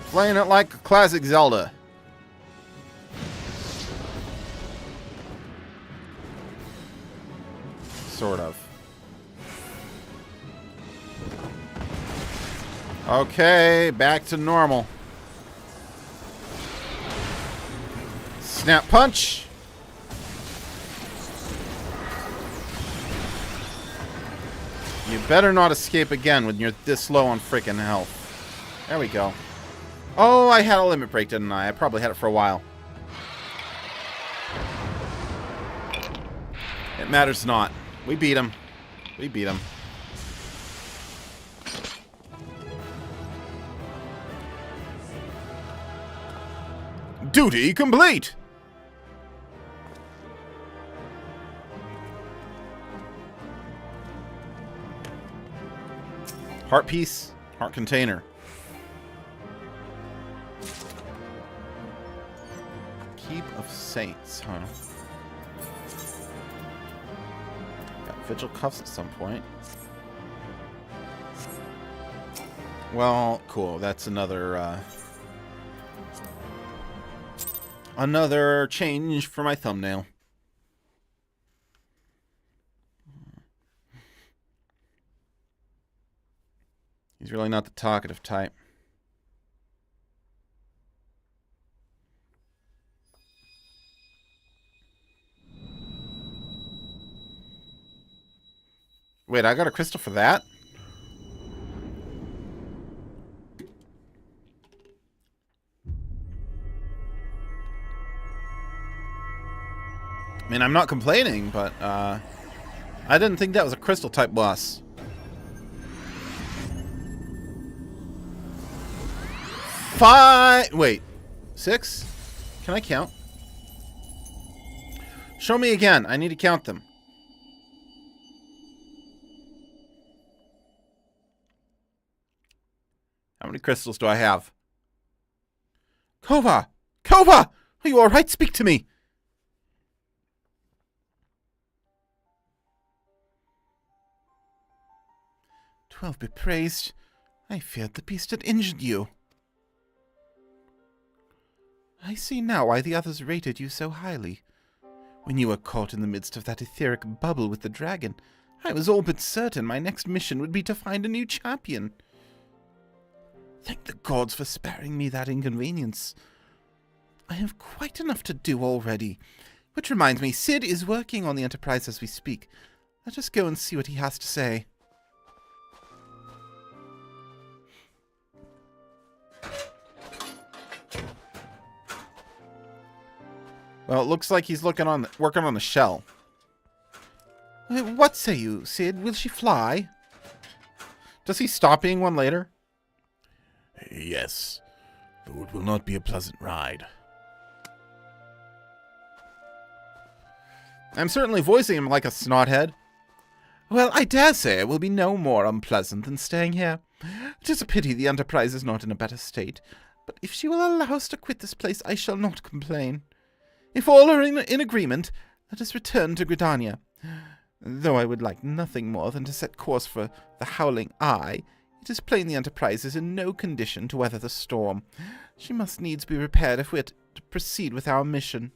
Playing it like a classic Zelda. Sort of. Okay, back to normal. Snap punch. You better not escape again when you're this low on freaking health. There we go. Oh, I had a limit break, didn't I? I probably had it for a while. It matters not. We beat him. We beat him. Duty complete! Heart piece, heart container. Keep of Saints, huh? Got Vigil Cuffs at some point. Well, cool. That's another another change for my thumbnail. He's really not the talkative type. Wait, I got a crystal for that? I mean, I'm not complaining, but I didn't think that was a crystal type boss. Wait, 6? Can I count? Show me again. I need to count them. How many crystals do I have? Kova! Kova! Are you alright? Speak to me! "12 be praised. I feared the beast had injured you. I see now why the others rated you so highly. When you were caught in the midst of that etheric bubble with the dragon, I was all but certain my next mission would be to find a new champion. Thank the gods for sparing me that inconvenience. I have quite enough to do already. Which reminds me, Sid is working on the Enterprise as we speak. Let us go and see what he has to say." Well, it looks like he's working on the shell. "What say you, Sid? Will she fly?" Does he stop being one later? "Yes, though it will not be a pleasant ride." I'm certainly voicing him like a snothead. "Well, I dare say it will be no more unpleasant than staying here. It is a pity the Enterprise is not in a better state, but if she will allow us to quit this place, I shall not complain. If all are in agreement, let us return to Gridania. Though I would like nothing more than to set course for the Howling Eye, it is plain the Enterprise is in no condition to weather the storm. She must needs be repaired if we are to proceed with our mission."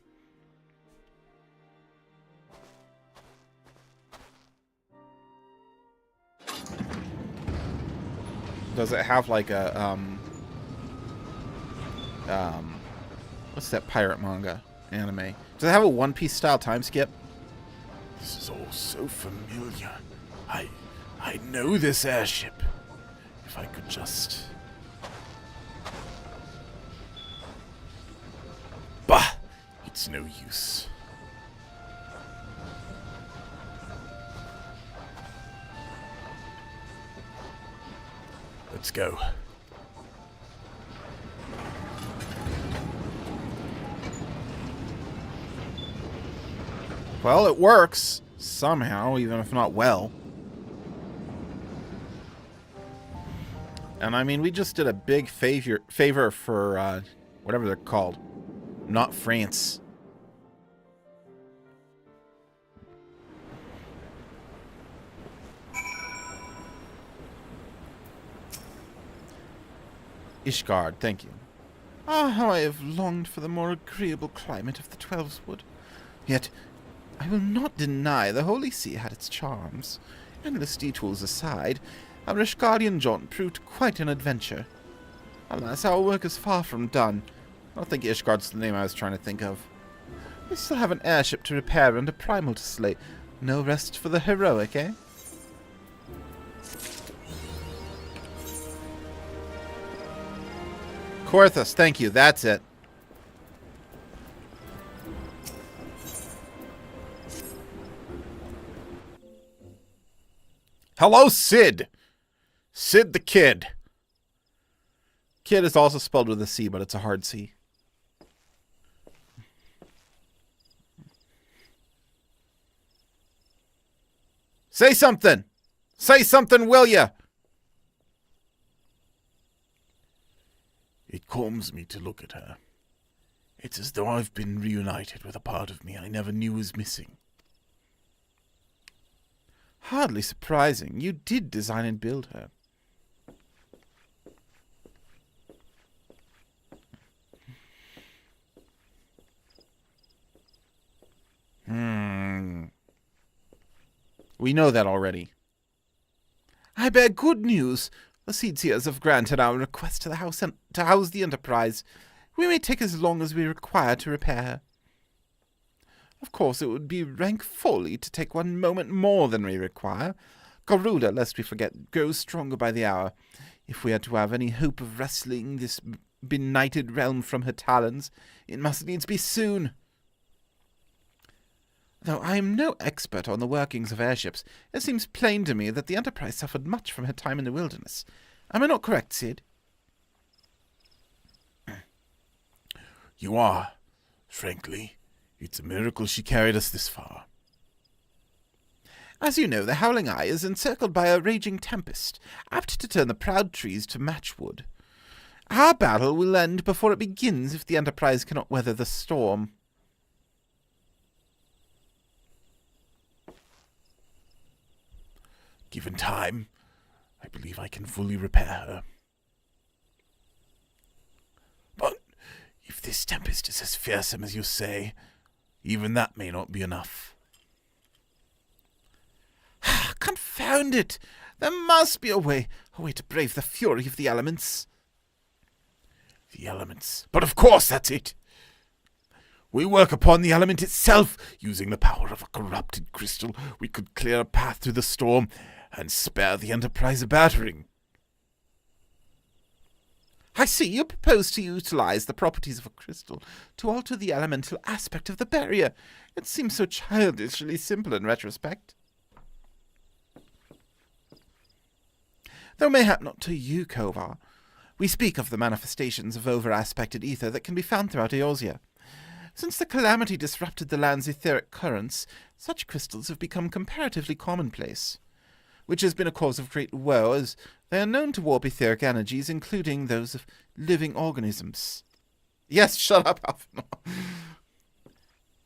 Does it have like a, what's that pirate manga anime? Does it have a One Piece style time skip? This is all so familiar. I know this airship. If I could just... Bah! It's no use. Let's go. Well, it works. Somehow, even if not well. And I mean, we just did a big favor for, whatever they're called. Not France. Ishgard, thank you. Ah, how I have longed for the more agreeable climate of the Twelveswood. Yet, I will not deny the Holy See had its charms. Endless detours aside, our Ishgardian jaunt proved quite an adventure. Alas, our work is far from done. I don't think Ishgard's the name I was trying to think of. We still have an airship to repair and a primal to slay. No rest for the heroic, eh? Korthus, thank you. That's it. Hello, Sid. Sid the Kid. Kid is also spelled with a C, but it's a hard C. Say something. Say something, will ya? It calms me to look at her. It's as though I've been reunited with a part of me I never knew was missing. Hardly surprising. You did design and build her. We know that already. I bear good news. The Seedseers have granted our request to the house to house the Enterprise. We may take as long as we require to repair her. Of course, it would be rank folly to take one moment more than we require. Garuda, lest we forget, grows stronger by the hour. If we are to have any hope of wresting this benighted realm from her talons, it must needs be soon. Though I am no expert on the workings of airships, it seems plain to me that the Enterprise suffered much from her time in the wilderness. Am I not correct, Sid? You are. Frankly, it's a miracle she carried us this far. As you know, the Howling Eye is encircled by a raging tempest, apt to turn the proud trees to matchwood. Our battle will end before it begins if the Enterprise cannot weather the storm. Given time, I believe I can fully repair her. But if this tempest is as fearsome as you say, even that may not be enough. Confound it! There must be a way to brave the fury of the elements. The elements. But of course, that's it. We work upon the element itself. Using the power of a corrupted crystal, we could clear a path through the storm and spare the Enterprise a battering. I see you propose to utilize the properties of a crystal to alter the elemental aspect of the barrier. It seems so childishly simple in retrospect. Though mayhap not to you, Kovar. We speak of the manifestations of over-aspected ether that can be found throughout Eorzea. Since the calamity disrupted the land's etheric currents, such crystals have become comparatively commonplace, which has been a cause of great woe, as they are known to warp etheric energies, including those of living organisms. Yes, shut up, Alphanor.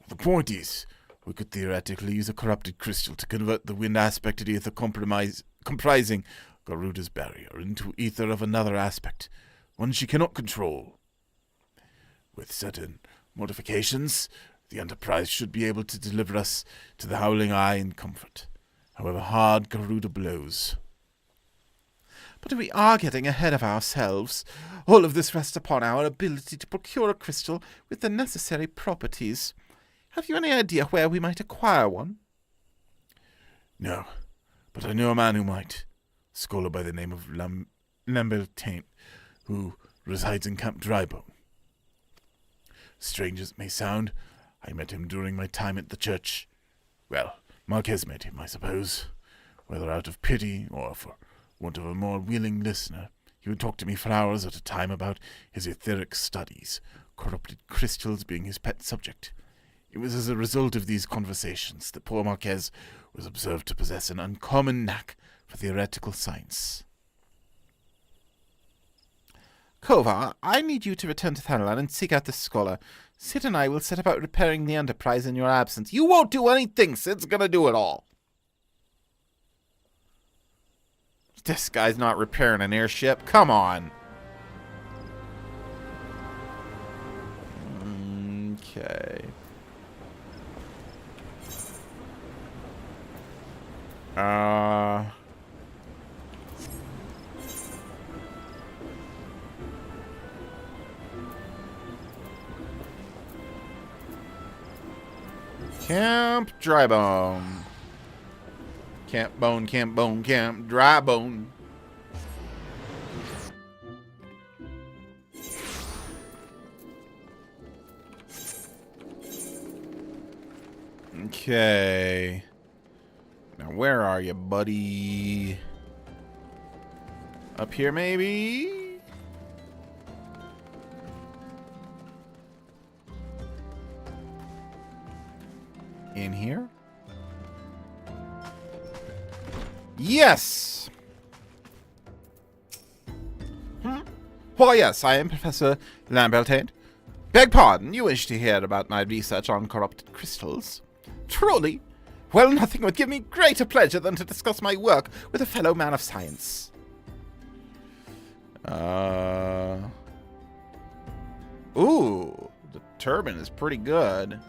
The point is, we could theoretically use a corrupted crystal to convert the wind-aspected ether comprising Garuda's barrier into ether of another aspect, one she cannot control. With certain modifications, the Enterprise should be able to deliver us to the Howling Eye in comfort, however hard Garuda blows. But we are getting ahead of ourselves. All of this rests upon our ability to procure a crystal with the necessary properties. Have you any idea where we might acquire one? No, but I know a man who might. A scholar by the name of Lambertain, who resides in Camp Drybone. Strange as it may sound, I met him during my time at the church. Well, Marquez met him, I suppose. Whether out of pity or for want of a more willing listener, he would talk to me for hours at a time about his etheric studies, corrupted crystals being his pet subject. It was as a result of these conversations that poor Marquez was observed to possess an uncommon knack for theoretical science. Kovar, I need you to return to Thanalan and seek out this scholar. Sid and I will set about repairing the Enterprise in your absence. You won't do anything. Sid's gonna do it all. This guy's not repairing an airship. Come on. Okay. Camp Drybone. Camp Bone, Camp Bone, Camp Drybone. Okay. Now, where are you, buddy? Up here, maybe? In here? Yes! Why, yes, I am Professor Lambertaint. Beg pardon, you wish to hear about my research on corrupted crystals? Truly? Well, nothing would give me greater pleasure than to discuss my work with a fellow man of science. Ooh, the turban is pretty good.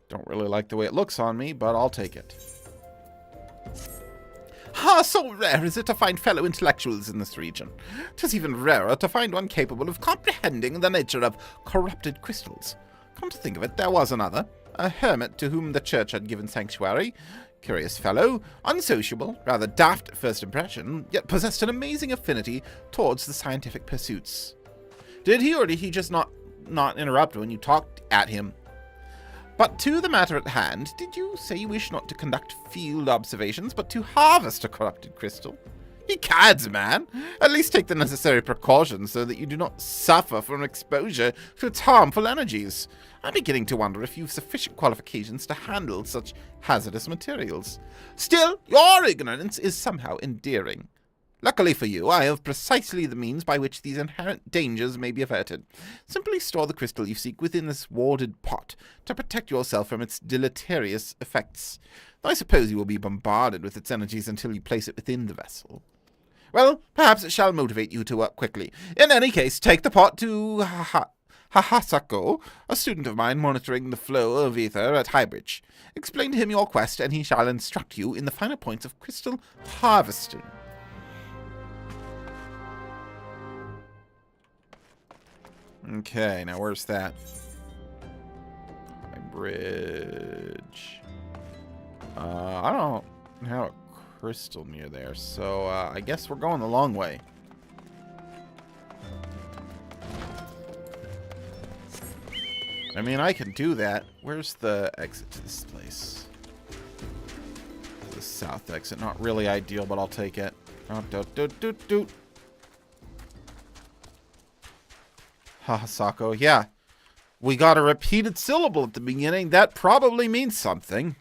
Don't really like the way it looks on me, but I'll take it. Ah, so rare is it to find fellow intellectuals in this region. 'Tis even rarer to find one capable of comprehending the nature of corrupted crystals. Come to think of it, there was another, a hermit to whom the church had given sanctuary. Curious fellow, unsociable, rather daft at first impression, yet possessed an amazing affinity towards the scientific pursuits. Did he, or did he just not interrupt when you talked at him? But to the matter at hand, did you say you wish not to conduct field observations, but to harvest a corrupted crystal? Ecads, man! At least take the necessary precautions so that you do not suffer from exposure to its harmful energies. I'm beginning to wonder if you've sufficient qualifications to handle such hazardous materials. Still, your ignorance is somehow endearing. Luckily for you, I have precisely the means by which these inherent dangers may be averted. Simply store the crystal you seek within this warded pot to protect yourself from its deleterious effects. Though I suppose you will be bombarded with its energies until you place it within the vessel. Well, perhaps it shall motivate you to work quickly. In any case, take the pot to Hahasako, a student of mine monitoring the flow of ether at Highbridge. Explain to him your quest, and he shall instruct you in the finer points of crystal harvesting. Okay, now where's that? Bridge. I don't have a crystal near there, so I guess we're going the long way. I mean, I can do that. Where's the exit to this place? The south exit. Not really ideal, but I'll take it. Hahasako, yeah. We got a repeated syllable at the beginning. That probably means something.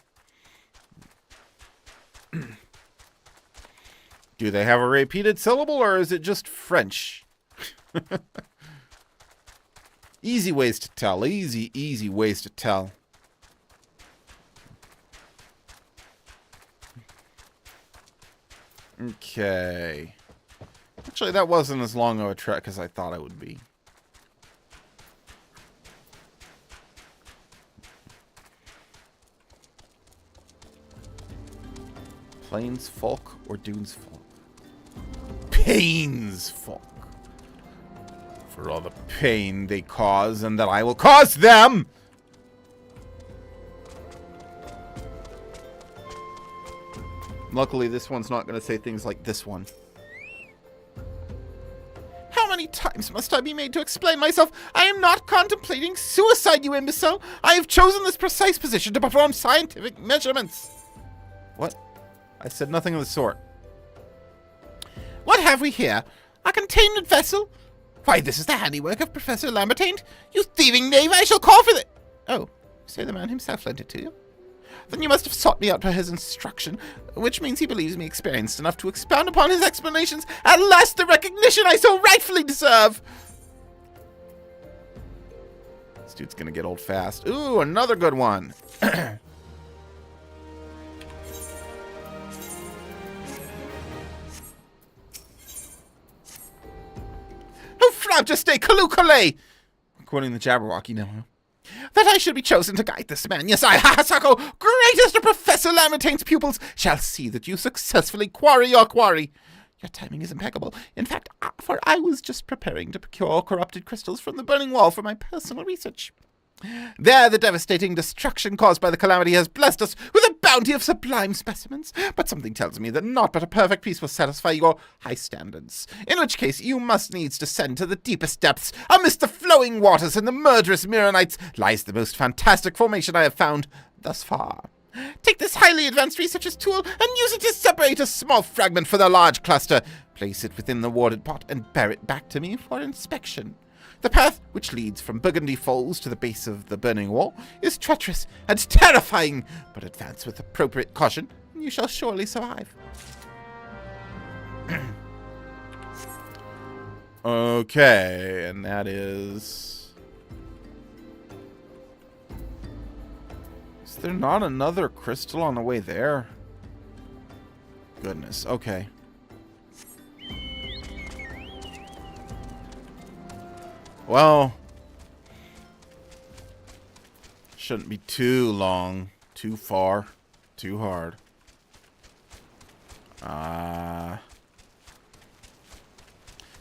Do they have a repeated syllable, or is it just French? Easy ways to tell. Easy ways to tell. Okay. Actually, that wasn't as long of a trek as I thought it would be. Plains folk or Dunes folk? Pains folk. For all the pain they cause, and that I will cause them! Luckily, this one's not going to say things like this one. How many times must I be made to explain myself? I am not contemplating suicide, you imbecile! I have chosen this precise position to perform scientific measurements! What? I said nothing of the sort. What have we here? A containment vessel? Why, this is the handiwork of Professor Lambertaint. You thieving knave, I shall call for the... Oh, so the man himself lent it to you? Then you must have sought me out for his instruction, which means he believes me experienced enough to expound upon his explanations. At last, the recognition I so rightfully deserve! This dude's gonna get old fast. Ooh, another good one. Frabjeste Kalukale! Quoting the Jabberwocky now. That I should be chosen to guide this man. Yes, I, Hahasako, greatest of Professor Lambertaint's pupils, shall see that you successfully quarry your quarry. Your timing is impeccable. In fact, for I was just preparing to procure corrupted crystals from the burning wall for my personal research. There, the devastating destruction caused by the calamity has blessed us with a bounty of sublime specimens, but something tells me that naught but a perfect piece will satisfy your high standards. In which case, you must needs descend to the deepest depths. Amidst the flowing waters and the murderous Mirrorites lies the most fantastic formation I have found thus far. Take this highly advanced researcher's tool and use it to separate a small fragment for the large cluster. Place it within the warded pot and bear it back to me for inspection. The path, which leads from Burgundy Falls to the base of the burning wall, is treacherous and terrifying, but advance with appropriate caution, and you shall surely survive. Okay, and that is... Is there not another crystal on the way there? Goodness, okay. Well, shouldn't be too long, too far, too hard. And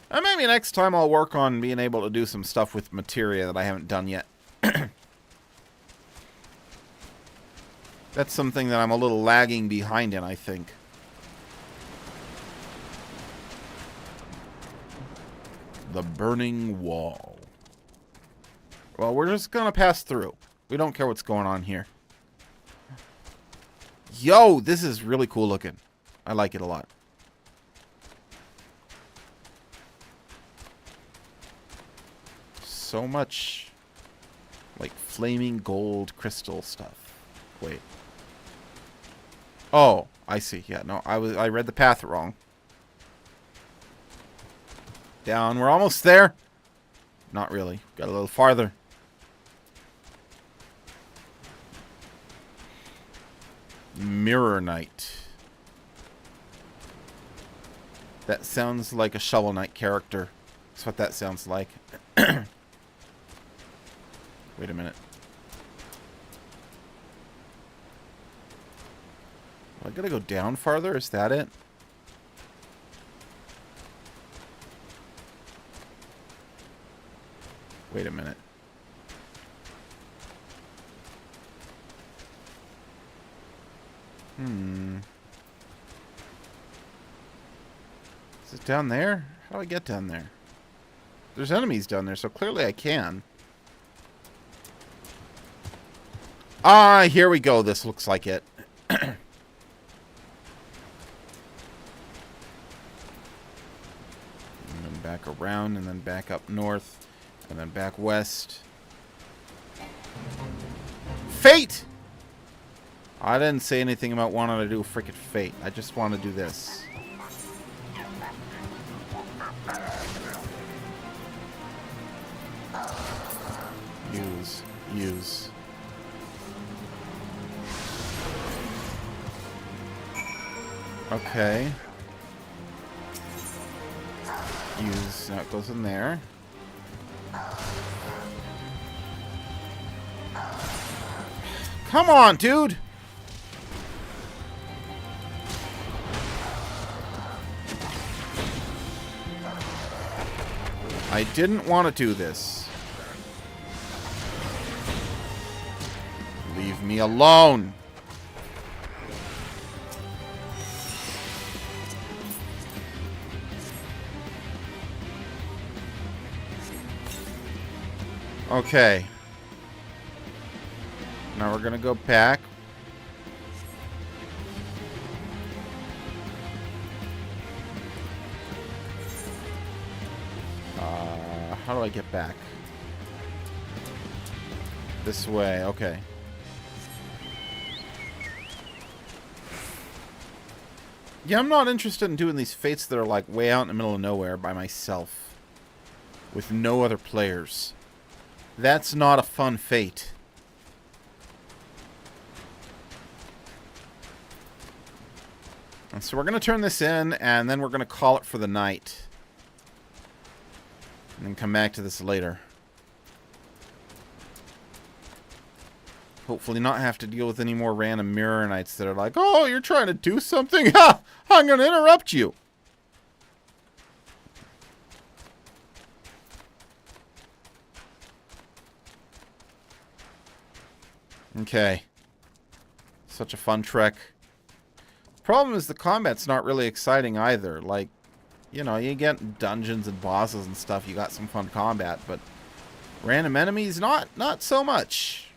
maybe next time I'll work on being able to do some stuff with materia that I haven't done yet. That's something that I'm a little lagging behind in, I think. The burning wall. Well, we're just gonna pass through. We don't care what's going on here. Yo, this is really cool looking. I like it a lot. So much like flaming gold crystal stuff. Wait. Oh, I see. Yeah, no, I read the path wrong. Down. We're almost there. Not really. Got a little farther. Mirror Knight. That sounds like a Shovel Knight character. That's what that sounds like. Wait a minute. I gotta go down farther? Is that it? Wait a minute. Is it down there? How do I get down there? There's enemies down there, so clearly I can. Ah, here we go. This looks like it. And then back around, and then back up north, and then back west. Fate! I didn't say anything about wanting to do frickin' fate. I just want to do this. Use. Okay. Use. Now it goes in there. Come on, dude! I didn't want to do this. Leave me alone. Okay. Now we're gonna go back. How do I get back? This way, okay. Yeah, I'm not interested in doing these fates that are like way out in the middle of nowhere by myself. With no other players. That's not a fun fate. And so we're going to turn this in, and then we're going to call it for the night. And then come back to this later. Hopefully not have to deal with any more random Mirror Knights that are like, oh, you're trying to do something? Ha! I'm going to interrupt you. Okay. Such a fun trick. Problem is the combat's not really exciting either. Like, you know, you get dungeons and bosses and stuff, you got some fun combat, but random enemies, not so much.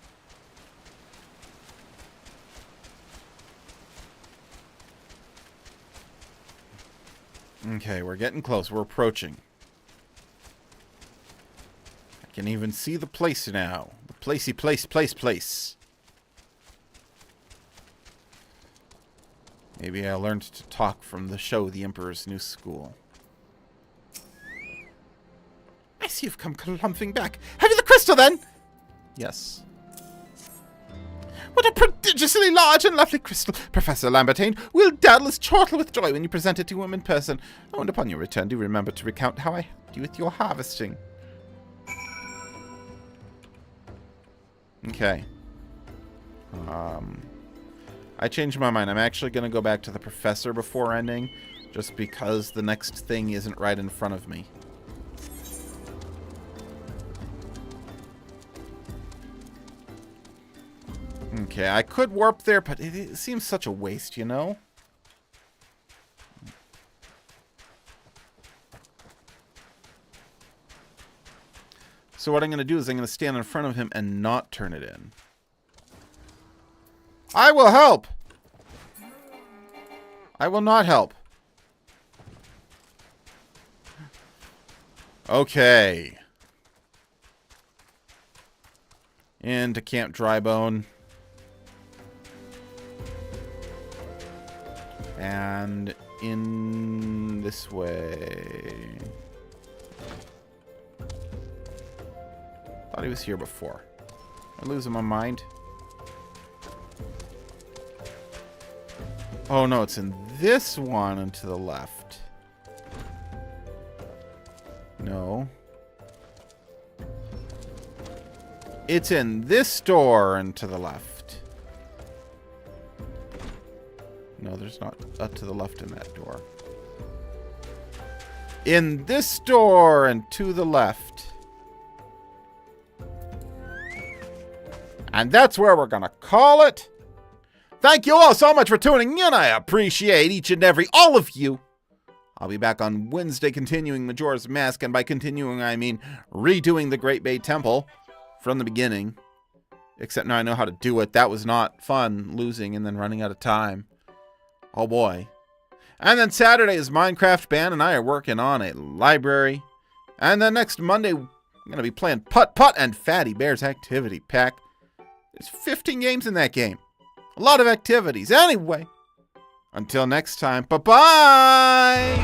Okay, we're getting close. We're approaching. I can even see the place now. The placey place. Maybe I learned to talk from the show The Emperor's New School. I see you've come clumping back. Have you the crystal, then? Yes. What a prodigiously large and lovely crystal. Professor Lambertine will doubtless chortle with joy when you present it to him in person. Oh, and upon your return, do remember to recount how I helped you with your harvesting. Okay. I changed my mind. I'm actually going to go back to the professor before ending, just because the next thing isn't right in front of me. Okay, I could warp there, but it seems such a waste, you know? So what I'm going to do is I'm going to stand in front of him and not turn it in. I will help! I will not help. Okay. Into Camp Drybone. And in this way. Thought he was here before. I'm losing my mind. Oh no, it's in this one and to the left. No. It's in this door and to the left. No, there's not to the left in that door. In this door and to the left. And that's where we're gonna call it. Thank you all so much for tuning in. I appreciate each and all of you. I'll be back on Wednesday continuing Majora's Mask, and by continuing I mean redoing the Great Bay Temple from the beginning. Except now I know how to do it. That was not fun, losing and then running out of time. Oh boy. And then Saturday is Minecraft Band and I are working on a library. And then next Monday I'm going to be playing Putt Putt and Fatty Bear's Activity Pack. There's 15 games in that game. A lot of activities. Anyway, until next time, bye-bye!